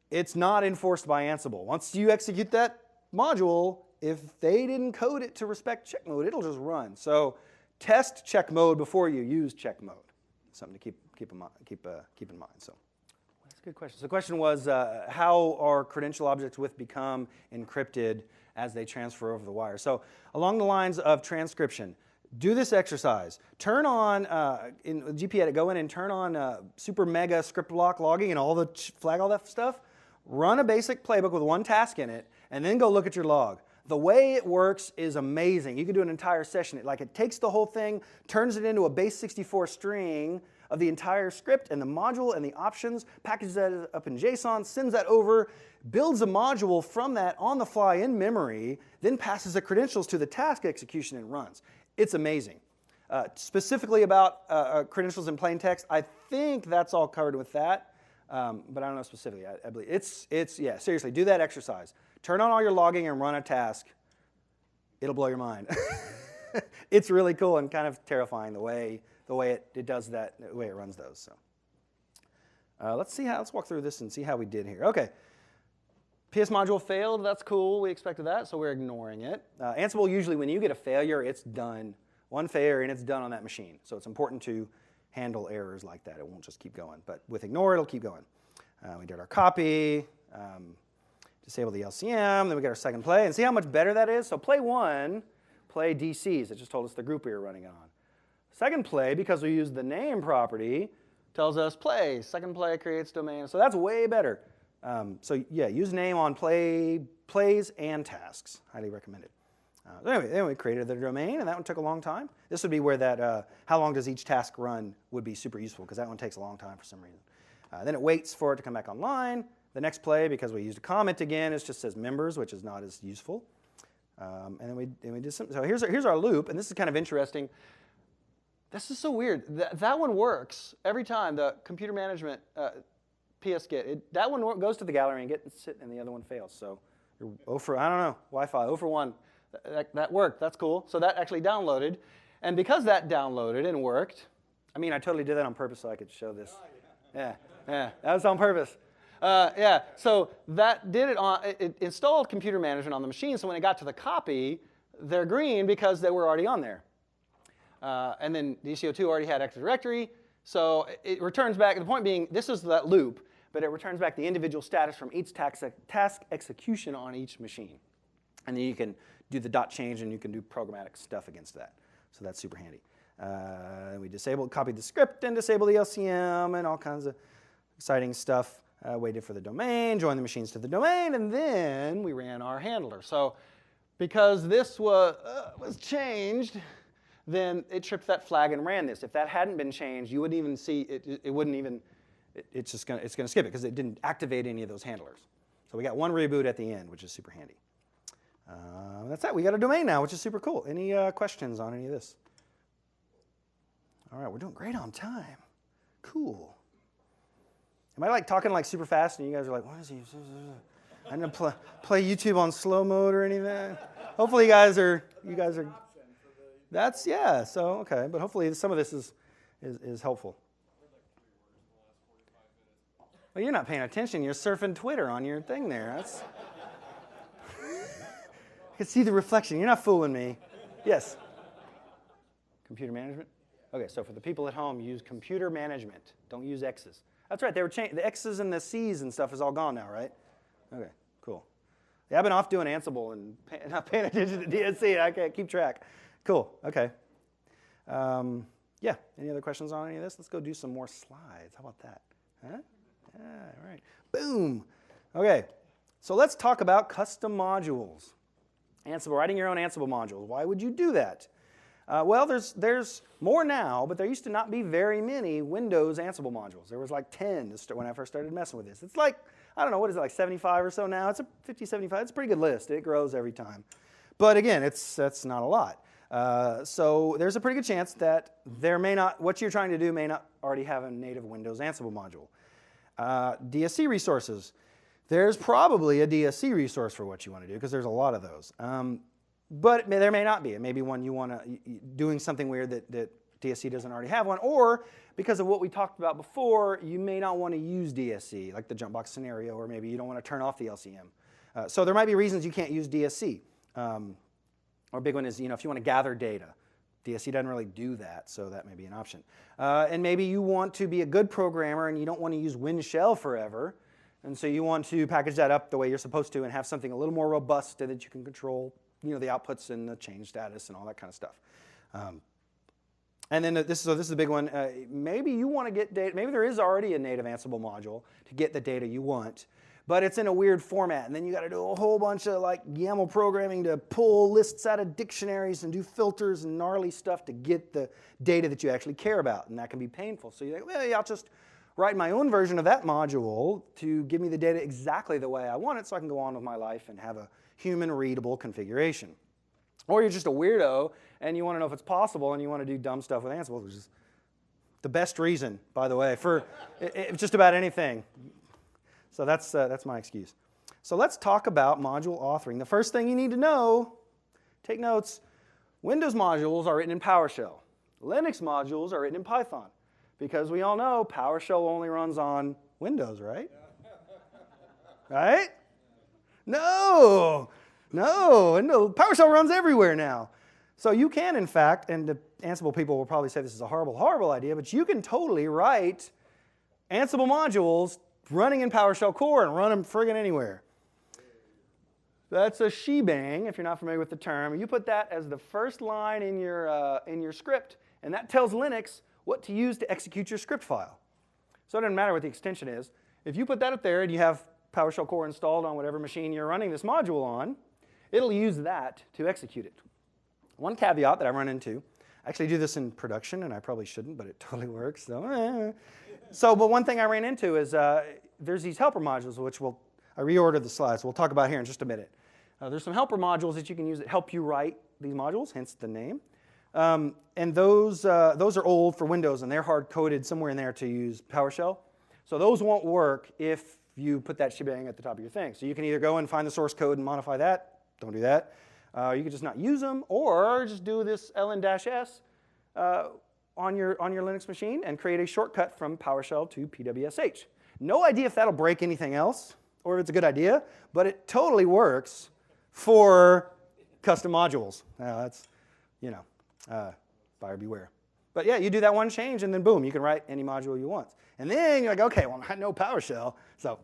it's not enforced by Ansible. Once you execute that module, if they didn't code it to respect check mode, it'll just run. So test check mode before you use check mode. Something to keep in mind. So that's a good question. So the question was, how are credential objects with become encrypted as they transfer over the wire? So along the lines of transcription, do this exercise. Turn on, in GPEdit, go in and turn on super mega script block logging and flag all that stuff. Run a basic playbook with one task in it, and then go look at your log. The way it works is amazing. You can do an entire session. It takes the whole thing, turns it into a base 64 string of the entire script and the module and the options, packages that up in JSON, sends that over, builds a module from that on the fly in memory, then passes the credentials to the task execution and runs. It's amazing. Specifically about credentials in plain text, I think that's all covered with that, but I don't know specifically. I believe yeah, seriously, do that exercise. Turn on all your logging and run a task. It'll blow your mind. It's really cool and kind of terrifying the way it does that, the way it runs those. So let's walk through this and see how we did here. Okay. PS module failed, that's cool, we expected that, so we're ignoring it. Ansible, usually when you get a failure, it's done. One failure and it's done on that machine. So it's important to handle errors like that. It won't just keep going. But with ignore, it'll keep going. We did our copy, disable the LCM, then we get our second play, and see how much better that is? So play 1, play DCs. It just told us the group we were running it on. Second play, because we used the name property, tells us play. Second play creates domain. So that's way better. So yeah, use name on plays and tasks. Highly recommended. Anyway, then we created the domain, and that one took a long time. This would be where that how long does each task run would be super useful, because that one takes a long time for some reason. Then it waits for it to come back online. The next play, because we used a comment again, it just says members, which is not as useful. And then we did some. So here's our loop, and this is kind of interesting. This is so weird. That one works every time. The computer management PS-Git, that one goes to the gallery and gets it, and the other one fails. So you're 0 for, I don't know, Wi-Fi, 0 for 1. That worked. That's cool. So that actually downloaded. And because that downloaded and worked, I mean, I totally did that on purpose so I could show this. Yeah, that was on purpose. Yeah, so that did it on, it installed computer management on the machine, so when it got to the copy, they're green because they were already on there. And then DCO2 already had Active Directory, so it returns back, the point being, this is that loop, but it returns back the individual status from each task execution on each machine. And then you can do the dot change, and you can do programmatic stuff against that. So that's super handy. We copied the script and disabled the LCM and all kinds of exciting stuff. Waited for the domain, joined the machines to the domain, and then we ran our handler. So because this was changed, then it tripped that flag and ran this. If that hadn't been changed, you wouldn't even see it. It wouldn't even. It's going to skip it because it didn't activate any of those handlers. So we got one reboot at the end, which is super handy. That's it. We got a domain now, which is super cool. Any questions on any of this? All right, we're doing great on time. Cool. Am I like talking like super fast and you guys are like, what is he? I didn't play YouTube on slow mode or anything. Hopefully you guys are, that's, yeah, so, okay. But hopefully some of this is helpful. Well, you're not paying attention. You're surfing Twitter on your thing there. That's. I can see the reflection. You're not fooling me. Yes? Computer management? Okay, so for the people at home, use computer management. Don't use X's. That's right. They were the X's and the C's and stuff is all gone now, right? Okay, cool. Yeah, I've been off doing Ansible and not paying attention to DSC. I can't keep track. Cool. Okay. Yeah. Any other questions on any of this? Let's go do some more slides. How about that? Huh? Yeah, all right. Boom. Okay. So let's talk about custom modules. Ansible, writing your own Ansible modules. Why would you do that? Well, there's more now, but there used to not be very many Windows Ansible modules. There was like 10 when I first started messing with this. It's like, I don't know, what is it, like 75 or so now? It's a 50, 75. It's a pretty good list. It grows every time. But again, that's not a lot. So there's a pretty good chance that what you're trying to do may not already have a native Windows Ansible module. DSC resources. There's probably a DSC resource for what you want to do because there's a lot of those. But there may not be. It may be one you want to, doing something weird that DSC doesn't already have one, or because of what we talked about before, you may not want to use DSC, like the jump box scenario, or maybe you don't want to turn off the LCM. So there might be reasons you can't use DSC. Or a big one is, if you want to gather data. DSC doesn't really do that, so that may be an option. And maybe you want to be a good programmer and you don't want to use WinShell forever, and so you want to package that up the way you're supposed to and have something a little more robust so that you can control the outputs and the change status and all that kind of stuff. And then this is a big one. Maybe you want to get data. Maybe there is already a native Ansible module to get the data you want, but it's in a weird format. And then you got to do a whole bunch of like YAML programming to pull lists out of dictionaries and do filters and gnarly stuff to get the data that you actually care about. And that can be painful. So you're like, well, yeah, I'll just write my own version of that module to give me the data exactly the way I want it so I can go on with my life and have a human-readable configuration. Or you're just a weirdo and you want to know if it's possible and you want to do dumb stuff with Ansible, which is the best reason, by the way, for just about anything. So that's my excuse. So let's talk about module authoring. The first thing you need to know, take notes, Windows modules are written in PowerShell. Linux modules are written in Python. Because we all know PowerShell only runs on Windows, right? Right? No, no, PowerShell runs everywhere now. So you can, in fact, and the Ansible people will probably say this is a horrible, horrible idea, but you can totally write Ansible modules running in PowerShell core and run them friggin' anywhere. That's a shebang, if you're not familiar with the term. You put that as the first line in your script, and that tells Linux what to use to execute your script file. So it doesn't matter what the extension is. If you put that up there and you have PowerShell core installed on whatever machine you're running this module on, it'll use that to execute it. One caveat that I run into, I actually do this in production, and I probably shouldn't, but it totally works. But one thing I ran into is there's these helper modules, which I reordered the slides, so we'll talk about here in just a minute. There's some helper modules that you can use that help you write these modules, hence the name. And those are old for Windows, and they're hard-coded somewhere in there to use PowerShell. So those won't work if you put that shebang at the top of your thing. So you can either go and find the source code and modify that. Don't do that. You can just not use them, or just do this ln-s on your Linux machine and create a shortcut from PowerShell to PWSH. No idea if that'll break anything else or if it's a good idea, but it totally works for custom modules. Now that's, buyer beware. But yeah, you do that one change and then boom, you can write any module you want. And then you're like, okay, well, I know PowerShell, so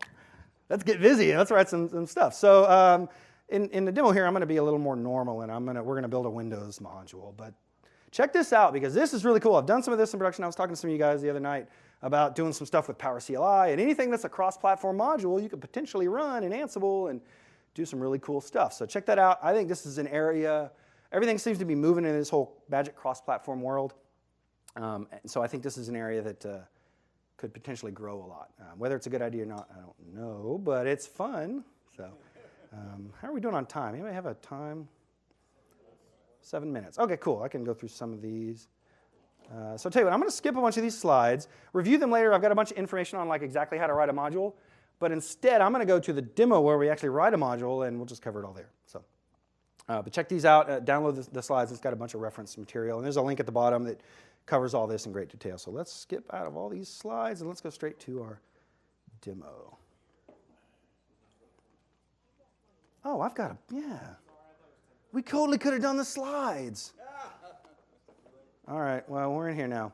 let's get busy and let's write some stuff. So in the demo here, I'm going to be a little more normal, and we're going to build a Windows module. But check this out, because this is really cool. I've done some of this in production. I was talking to some of you guys the other night about doing some stuff with PowerCLI, and anything that's a cross-platform module, you could potentially run in Ansible and do some really cool stuff. So check that out. I think this is an area, everything seems to be moving in this whole magic cross-platform world. And so I think this is an area that could potentially grow a lot. Whether it's a good idea or not, I don't know, but it's fun. So how are we doing on time? Anybody have a time? 7 minutes. Okay, cool. I can go through some of these. So I'll tell you what, I'm going to skip a bunch of these slides, review them later. I've got a bunch of information on exactly how to write a module. But instead, I'm going to go to the demo where we actually write a module, and we'll just cover it all there. So, but check these out. Download the slides. It's got a bunch of reference material. And there's a link at the bottom that covers all this in great detail. So let's skip out of all these slides, and let's go straight to our demo. Oh, I've got yeah. We totally could have done the slides. All right, well, we're in here now.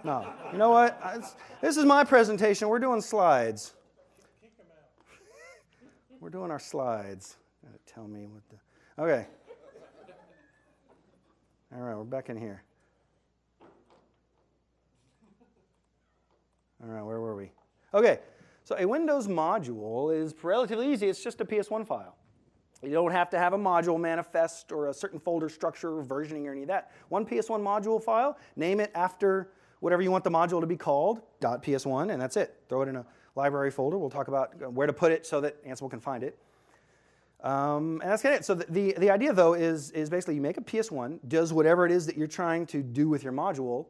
No, you know what? This is my presentation. We're doing slides. We're doing our slides. Gotta tell me what the... Okay. All right, we're back in here. All right, where were we? Okay, so a Windows module is relatively easy. It's just a PS1 file. You don't have to have a module manifest or a certain folder structure or versioning or any of that. One PS1 module file, name it after whatever you want the module to be called, .ps1, and that's it. Throw it in a library folder. We'll talk about where to put it so that Ansible can find it. And that's kind of it. So the idea, though, is basically you make a PS1, does whatever it is that you're trying to do with your module.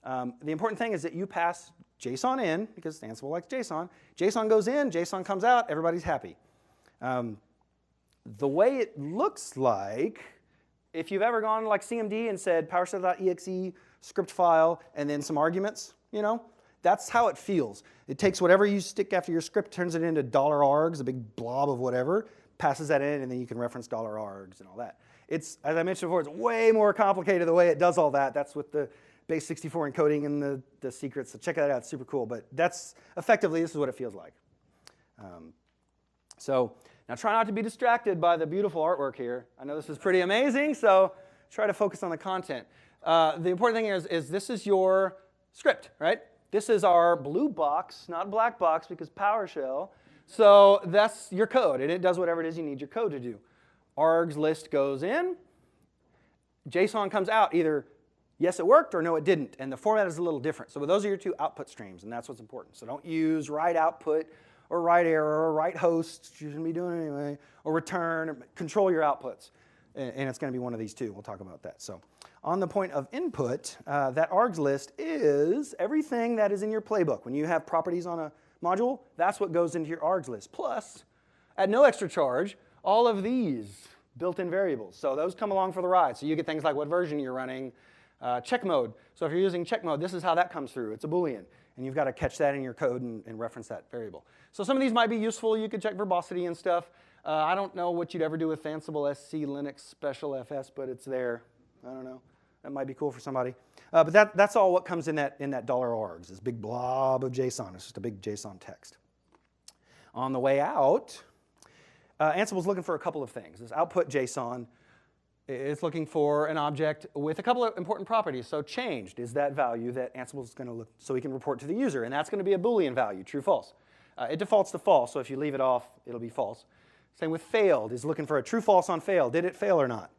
The important thing is that you pass JSON in, because Ansible likes JSON. JSON goes in, JSON comes out, everybody's happy. The way it looks like, if you've ever gone like CMD and said PowerShell.exe script file and then some arguments, that's how it feels. It takes whatever you stick after your script, turns it into $args, a big blob of whatever, passes that in, and then you can reference $args and all that. It's, as I mentioned before, it's way more complicated the way it does all that. That's with the base 64 encoding and the secrets. So check that out. It's super cool. But that's effectively, this is what it feels like. So now try not to be distracted by the beautiful artwork here. I know this is pretty amazing, so try to focus on the content. The important thing is this is your script, right? This is our blue box, not black box, because PowerShell. So that's your code, and it does whatever it is you need your code to do. Args list goes in. JSON comes out, either yes, it worked, or no, it didn't. And the format is a little different. So those are your two output streams, and that's what's important. So don't use write output or write error or write host, you shouldn't be doing it anyway, or return, or control your outputs. And it's going to be one of these two. We'll talk about that. So on the point of input, that args list is everything that is in your playbook. When you have properties on a module, that's what goes into your args list. Plus, at no extra charge, all of these built-in variables. So those come along for the ride. So you get things like what version you're running, check mode. So if you're using check mode, this is how that comes through. It's a Boolean. And you've got to catch that in your code and reference that variable. So some of these might be useful. You could check verbosity and stuff. I don't know what you'd ever do with Ansible SC Linux Special FS, but it's there. I don't know. That might be cool for somebody. But that's all what comes in that $args, this big blob of JSON. It's just a big JSON text. On the way out, Ansible's looking for a couple of things. This output JSON is looking for an object with a couple of important properties. So changed is that value that Ansible's going to look so we can report to the user, and that's going to be a Boolean value, true, false. It defaults to false, so if you leave it off, it'll be false. Same with failed is looking for a true, false on fail. Did it fail or not?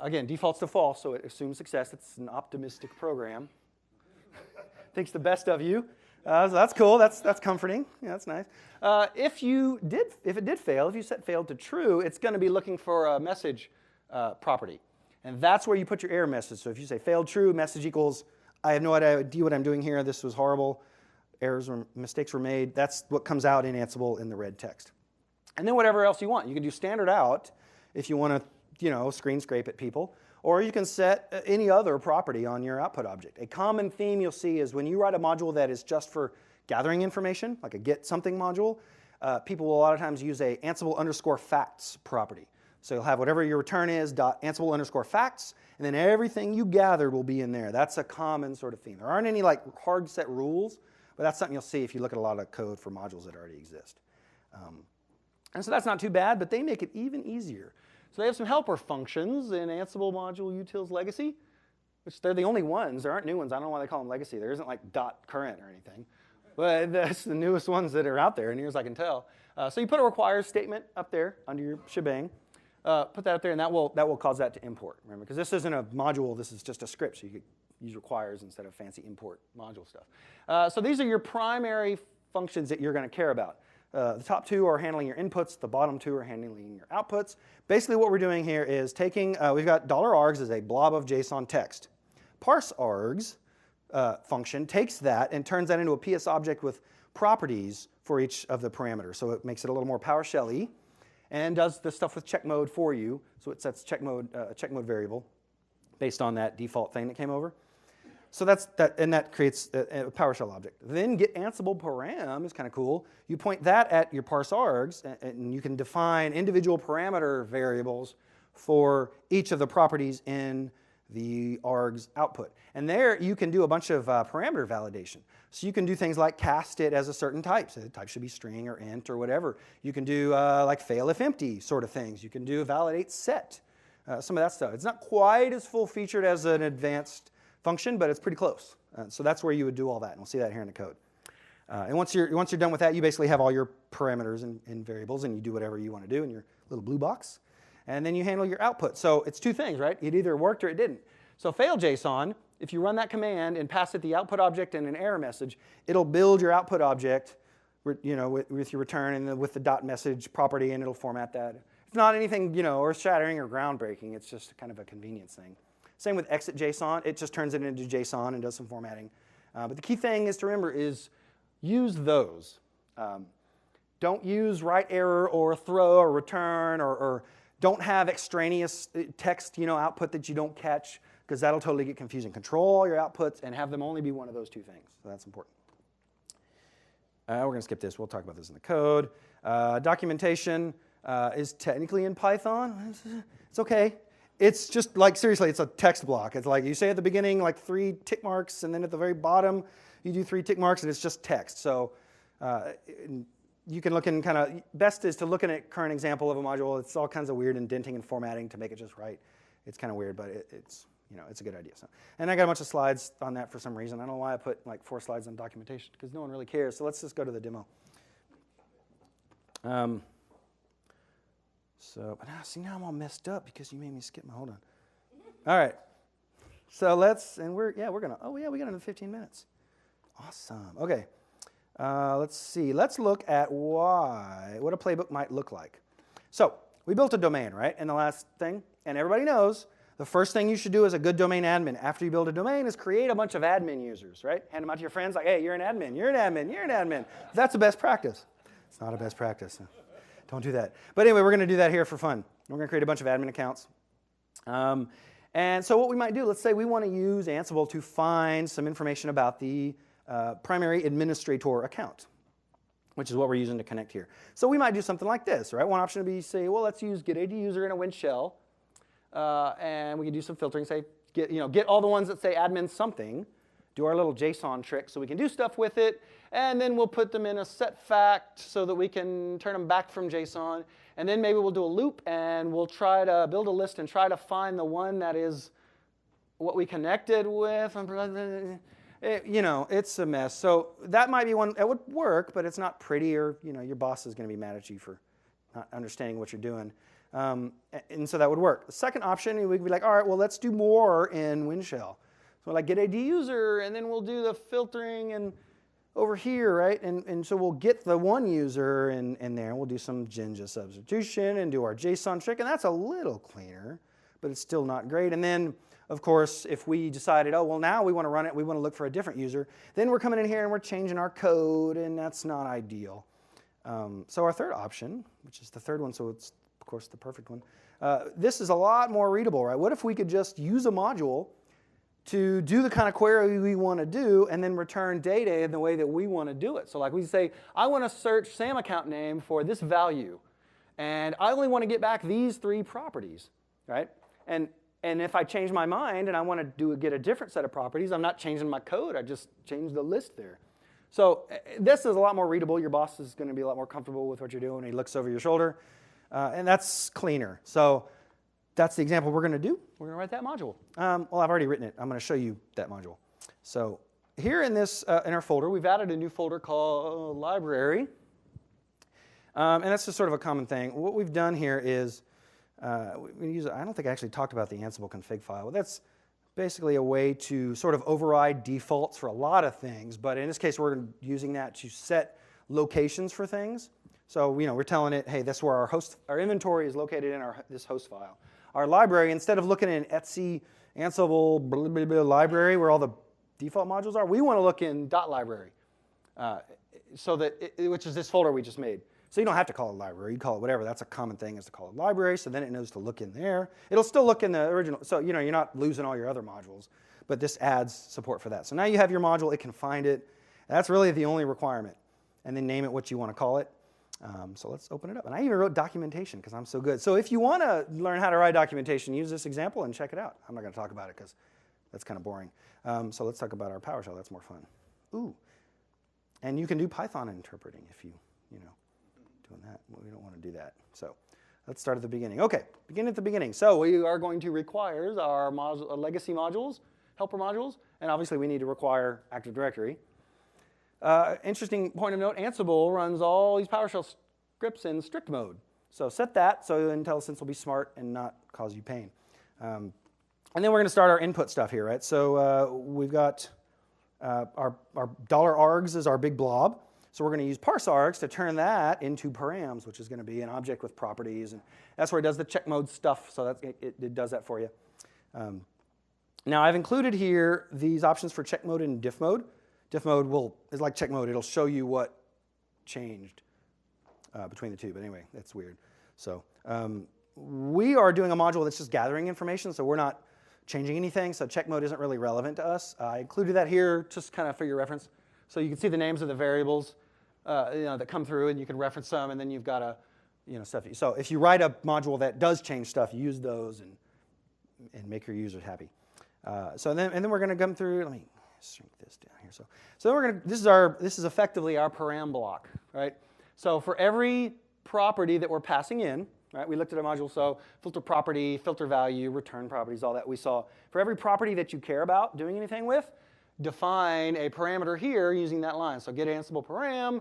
Again, defaults to false, so it assumes success. It's an optimistic program. Thinks the best of you. So that's cool. That's comforting. Yeah, that's nice. If it did fail, if you set failed to true, it's going to be looking for a message property, and that's where you put your error message. So if you say failed true, message equals I have no idea what I'm doing here. This was horrible. Errors or mistakes were made. That's what comes out in Ansible in the red text. And then whatever else you want. You can do standard out if you want to, screen scrape at people, or you can set any other property on your output object. A common theme you'll see is when you write a module that is just for gathering information, like a get something module, people will a lot of times use a Ansible_facts property. So you'll have whatever your return is, Ansible_facts, and then everything you gathered will be in there. That's a common sort of theme. There aren't any like hard set rules, but that's something you'll see if you look at a lot of code for modules that already exist. And so that's not too bad, but they make it even easier. So they have some helper functions in Ansible Module Utils Legacy, which they're the only ones. There aren't new ones. I don't know why they call them Legacy. There isn't like .current or anything. But that's the newest ones that are out there, near as I can tell. So you put a requires statement up there under your shebang. Put that up there, and that will cause that to import. Remember, because this isn't a module. This is just a script, so you could use requires instead of fancy import module stuff. So these are your primary functions that you're going to care about. The top two are handling your inputs. The bottom two are handling your outputs. Basically, what we're doing here is taking, we've got $args as a blob of JSON text. ParseArgs function takes that and turns that into a PS object with properties for each of the parameters. So it makes it a little more PowerShell-y and does the stuff with check mode for you. So it sets check mode variable based on that default thing that came over. So that's that, and that creates a PowerShell object. Then get Ansible param is kind of cool. You point that at your ParseArgs, and you can define individual parameter variables for each of the properties in the args output. And there you can do a bunch of parameter validation. So you can do things like cast it as a certain type. So the type should be string or int or whatever. You can do like fail if empty sort of things. You can do validate set, some of that stuff. It's not quite as full-featured as an advanced function, but it's pretty close. So that's where you would do all that, and we'll see that here in the code. And once you're done with that, you basically have all your parameters and variables, and you do whatever you want to do in your little blue box. And then you handle your output. So it's two things, right? It either worked or it didn't. So fail JSON, if you run that command and pass it the output object and an error message, it'll build your output object, with your return and with the dot message property, and it'll format that. It's not anything earth-shattering or groundbreaking. It's just kind of a convenience thing. Same with exit JSON. It just turns it into JSON and does some formatting. But the key thing is to remember is use those. Don't use write error or throw or return or don't have extraneous text output that you don't catch, because that'll totally get confusing. Control all your outputs and have them only be one of those two things. So that's important. We're going to skip this. We'll talk about this in the code. Documentation is technically in Python. It's OK. It's just like, seriously, it's a text block. It's like you say at the beginning, like 3 tick marks, and then at the very bottom, you do 3 tick marks, and it's just text. So you can look in kind of, best is to look at a current example of a module. It's all kinds of weird indenting and formatting to make it just right. It's kind of weird, but it's a good idea. So, and I got a bunch of slides on that for some reason. I don't know why I put like 4 slides on documentation, because no one really cares. So let's just go to the demo. But now I'm all messed up because you made me skip hold on. All right. So we got another 15 minutes. Awesome. Okay. Let's see. Let's look at what a playbook might look like. So we built a domain, right, in the last thing. And everybody knows the first thing you should do as a good domain admin after you build a domain is create a bunch of admin users, right? Hand them out to your friends like, hey, you're an admin, you're an admin, you're an admin. That's the best practice. It's not a best practice. Don't do that. But anyway, we're going to do that here for fun. We're going to create a bunch of admin accounts. And so what we might do, let's say we want to use Ansible to find some information about the primary administrator account. which is what we're using to connect here. So we might do something like this, right? One option would be say, well, let's use getAdUser in a Win shell, and we can do some filtering. Say get all the ones that say admin something. Do our little JSON trick so we can do stuff with it, and then we'll put them in a set fact so that we can turn them back from JSON, and then maybe we'll do a loop and we'll try to build a list and try to find the one that is what we connected with. It's a mess. So that might be one that would work, but it's not pretty, or your boss is going to be mad at you for not understanding what you're doing. And so that would work. The second option, we could be like, all right, well, let's do more in WinShell. So like getAdUser, and then we'll do the filtering and over here, right? And so we'll get the one user in there, and we'll do some Jinja substitution and do our JSON trick, and that's a little cleaner, but it's still not great. And then, of course, if we decided, oh, well, now we want to run it, we want to look for a different user, then we're coming in here and we're changing our code, and that's not ideal. So our third option, which is the third one, so it's, of course, the perfect one, this is a lot more readable, right? What if we could just use a module to do the kind of query we want to do and then return data in the way that we want to do it? So like we say, I want to search SAM account name for this value, and I only want to get back these 3 properties, right? And if I change my mind and I want to get a different set of properties, I'm not changing my code, I just changed the list there. So this is a lot more readable. Your boss is going to be a lot more comfortable with what you're doing. He looks over your shoulder, and that's cleaner. So that's the example we're going to do. We're going to write that module. Well, I've already written it. I'm going to show you that module. So here in this in our folder, we've added a new folder called library. And that's just sort of a common thing. What we've done here is we use, I don't think I actually talked about the Ansible config file. That's basically a way to sort of override defaults for a lot of things. But in this case, we're using that to set locations for things. So we're telling it, hey, that's where our inventory is located in this host file. Our library, instead of looking in etc Ansible blah, blah, blah, library where all the default modules are, we want to look in .library, so that which is this folder we just made. So you don't have to call it library. You call it whatever. That's a common thing, is to call it library. So then it knows to look in there. It'll still look in the original. So you're not losing all your other modules, but this adds support for that. So now you have your module. It can find it. That's really the only requirement. And then name it what you want to call it. So let's open it up. And I even wrote documentation because I'm so good. So if you want to learn how to write documentation, use this example and check it out. I'm not going to talk about it because that's kind of boring. So let's talk about our PowerShell. That's more fun. Ooh. And you can do Python interpreting if you doing that. Well, we don't want to do that. So let's start at the beginning. OK, begin at the beginning. So we are going to require our legacy modules, helper modules. And obviously, we need to require Active Directory. Interesting point of note, Ansible runs all these PowerShell scripts in strict mode. So set that so IntelliSense will be smart and not cause you pain. And then we're going to start our input stuff here, right? So we've got our $args is our big blob. So we're going to use parseargs to turn that into params, which is going to be an object with properties. And that's where it does the check mode stuff. So it does that for you. Now I've included here these options for check mode and diff mode. Diff mode is like check mode. It'll show you what changed between the two. But anyway, that's weird. So we are doing a module that's just gathering information. So we're not changing anything. So check mode isn't really relevant to us. I included that here just kind of for your reference. So you can see the names of the variables that come through, and you can reference them. And then you've got stuff. So if you write a module that does change stuff, use those and make your users happy. And then we're going to come through. Let me shrink this down here. So then we're going to, this is effectively our param block, right? So for every property that we're passing in, right, we looked at a module, so filter property, filter value, return properties, all that we saw. For every property that you care about doing anything with, define a parameter here using that line. So get Ansible param,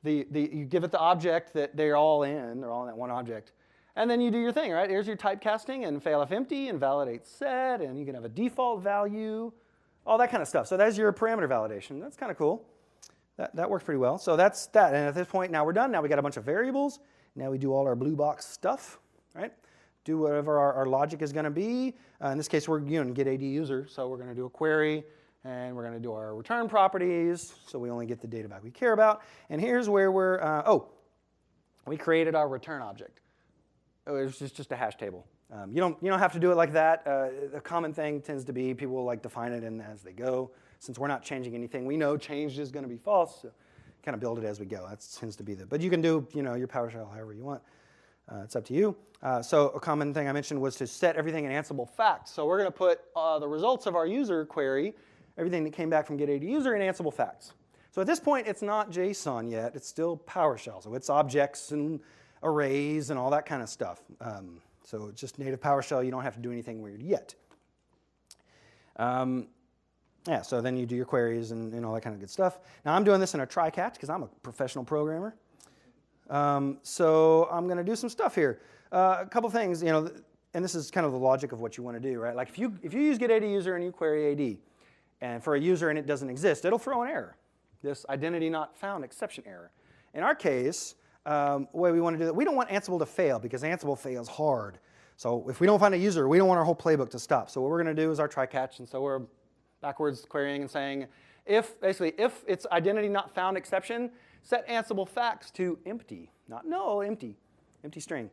you give it the object that they're all in that one object. And then you do your thing, right? Here's your typecasting and fail if empty and validate set, and you can have a default value, all that kind of stuff. So that's your parameter validation. That's kind of cool. That works pretty well. So that's that. And at this point, now we're done. Now we got a bunch of variables. Now we do all our blue box stuff, right? Do whatever our logic is going to be. In this case, we're getAdUser. So we're going to do a query, and we're going to do our return properties. So we only get the data back we care about. And here's where we created our return object. It was just a hash table. You don't have to do it like that. The common thing tends to be people will define it as they go. Since we're not changing anything, we know changed is going to be false. So kind of build it as we go. That tends to be but you can do your PowerShell however you want. It's up to you. So a common thing I mentioned was to set everything in Ansible facts. So we're going to put the results of our user query, everything that came back from getAdUser, in Ansible facts. So at this point, it's not JSON yet. It's still PowerShell. So it's objects and arrays and all that kind of stuff. So it's just native PowerShell. You don't have to do anything weird yet. Yeah, so then you do your queries and all that kind of good stuff. Now I'm doing this in a try-catch because I'm a professional programmer. So I'm going to do some stuff here. A couple things, and this is kind of the logic of what you want to do, right? Like if you use getAdUser and you query AD, and for a user and it doesn't exist, it'll throw an error, this identity not found exception error. In our case, the way we want to do that, we don't want Ansible to fail because Ansible fails hard. So if we don't find a user, we don't want our whole playbook to stop. So what we're going to do is our try-catch, and so we're backwards querying and saying, if it's identity not found exception, set Ansible facts to empty, not null, empty string.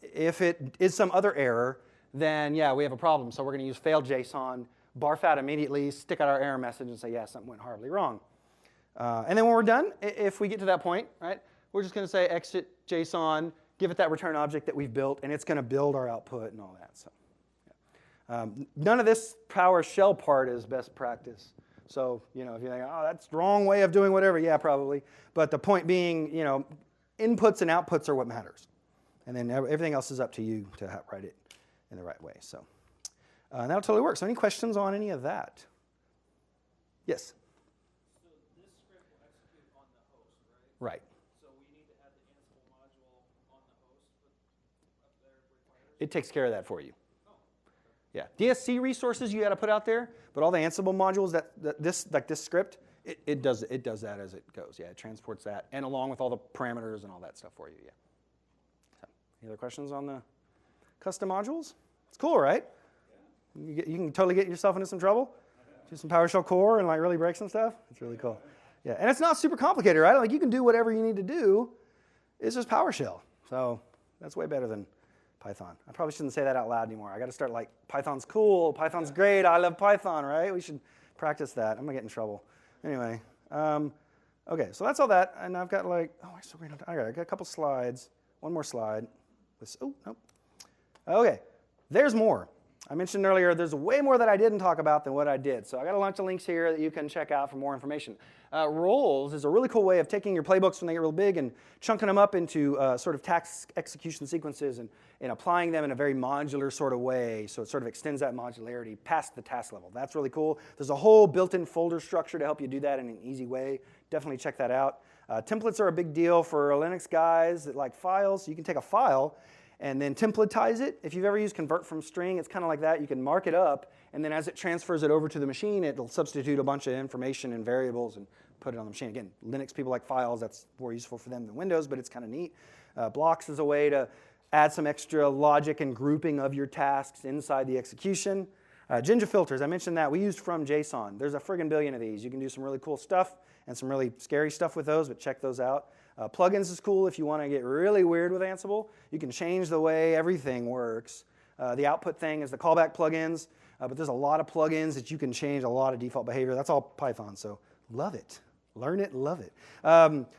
If it is some other error, then yeah, we have a problem. So we're going to use failed JSON, barf out immediately, stick out our error message, and say, yeah, something went horribly wrong. And then when we're done, if we get to that point, right, we're just going to say exit JSON, give it that return object that we've built, and it's going to build our output and all that. So yeah. None of this PowerShell part is best practice. So if you think, oh, that's the wrong way of doing whatever, yeah, probably. But the point being, inputs and outputs are what matters. And then everything else is up to you to write it in the right way. So that'll totally work. So any questions on any of that? Yes? So this script will execute on the host, right? Right. So we need to add the Ansible module on the host up there if required? It takes care of that for you. Yeah, DSC resources you got to put out there, but all the Ansible modules this script, it does that as it goes. Yeah, it transports that, and along with all the parameters and all that stuff for you. Yeah. So, any other questions on the custom modules? It's cool, right? Yeah. You can totally get yourself into some trouble. Do some PowerShell core and like really break some stuff. It's really cool. Yeah, and it's not super complicated, right? Like you can do whatever you need to do. It's just PowerShell, so that's way better than Python. I probably shouldn't say that out loud anymore. I got to start like, Python's cool, Python's great, I love Python, right? We should practice that. I'm going to get in trouble. Anyway, okay, so that's all that. And I've got like, I got a couple slides. One more slide. Oh, nope. Okay, there's more. I mentioned earlier there's way more that I didn't talk about than what I did. So I got a bunch of links here that you can check out for more information. Roles is a really cool way of taking your playbooks when they get real big and chunking them up into sort of task execution sequences and applying them in a very modular sort of way. So it sort of extends that modularity past the task level. That's really cool. There's a whole built-in folder structure to help you do that in an easy way. Definitely check that out. Templates are a big deal for Linux guys that like files. So you can take a file and then templatize it. If you've ever used convert from string, it's kind of like that. You can mark it up, and then as it transfers it over to the machine, it'll substitute a bunch of information and variables and put it on the machine. Again, Linux people like files. That's more useful for them than Windows, but it's kind of neat. Blocks is a way to add some extra logic and grouping of your tasks inside the execution. Jinja filters, I mentioned that. We used from JSON. There's a friggin' billion of these. You can do some really cool stuff and some really scary stuff with those, but check those out. Plugins is cool if you want to get really weird with Ansible. You can change the way everything works. The output thing is the callback plugins, but there's a lot of plugins that you can change a lot of default behavior. That's all Python, so love it. Learn it, love it.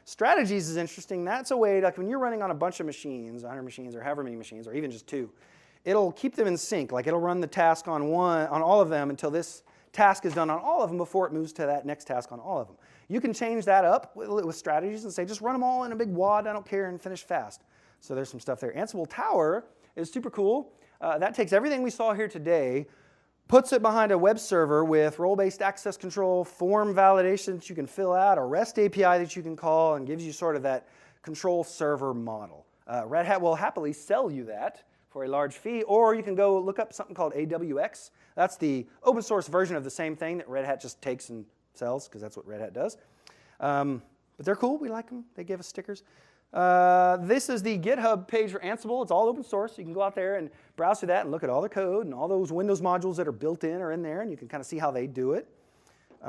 Strategies is interesting. That's a way, like when you're running on a bunch of machines, 100 machines or however many machines, or even just 2, it'll keep them in sync. Like it'll run the task on all of them until this task is done on all of them before it moves to that next task on all of them. You can change that up with strategies and say, just run them all in a big wad, I don't care, and finish fast. So there's some stuff there. Ansible Tower is super cool. That takes everything we saw here today, puts it behind a web server with role-based access control, form validation that you can fill out, a REST API that you can call, and gives you sort of that control server model. Red Hat will happily sell you that for a large fee, or you can go look up something called AWX. That's the open source version of the same thing that Red Hat just takes and sells, because that's what Red Hat does. But they're cool. We like them. They give us stickers. This is the GitHub page for Ansible. It's all open source. You can go out there and browse through that and look at all the code, and all those Windows modules that are built in are in there, and you can kind of see how they do it. The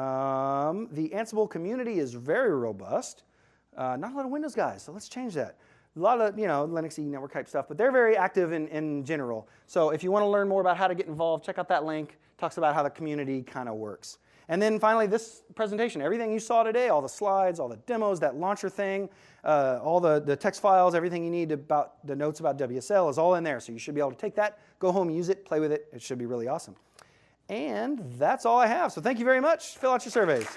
Ansible community is very robust. Not a lot of Windows guys, so let's change that. A lot of Linux network type stuff, but they're very active in general. So if you want to learn more about how to get involved, check out that link. It talks about how the community kind of works. And then finally, this presentation, everything you saw today, all the slides, all the demos, that launcher thing, all the text files, everything you need about the notes about WSL is all in there. So you should be able to take that, go home, use it, play with it. It should be really awesome. And that's all I have. So thank you very much. Fill out your surveys.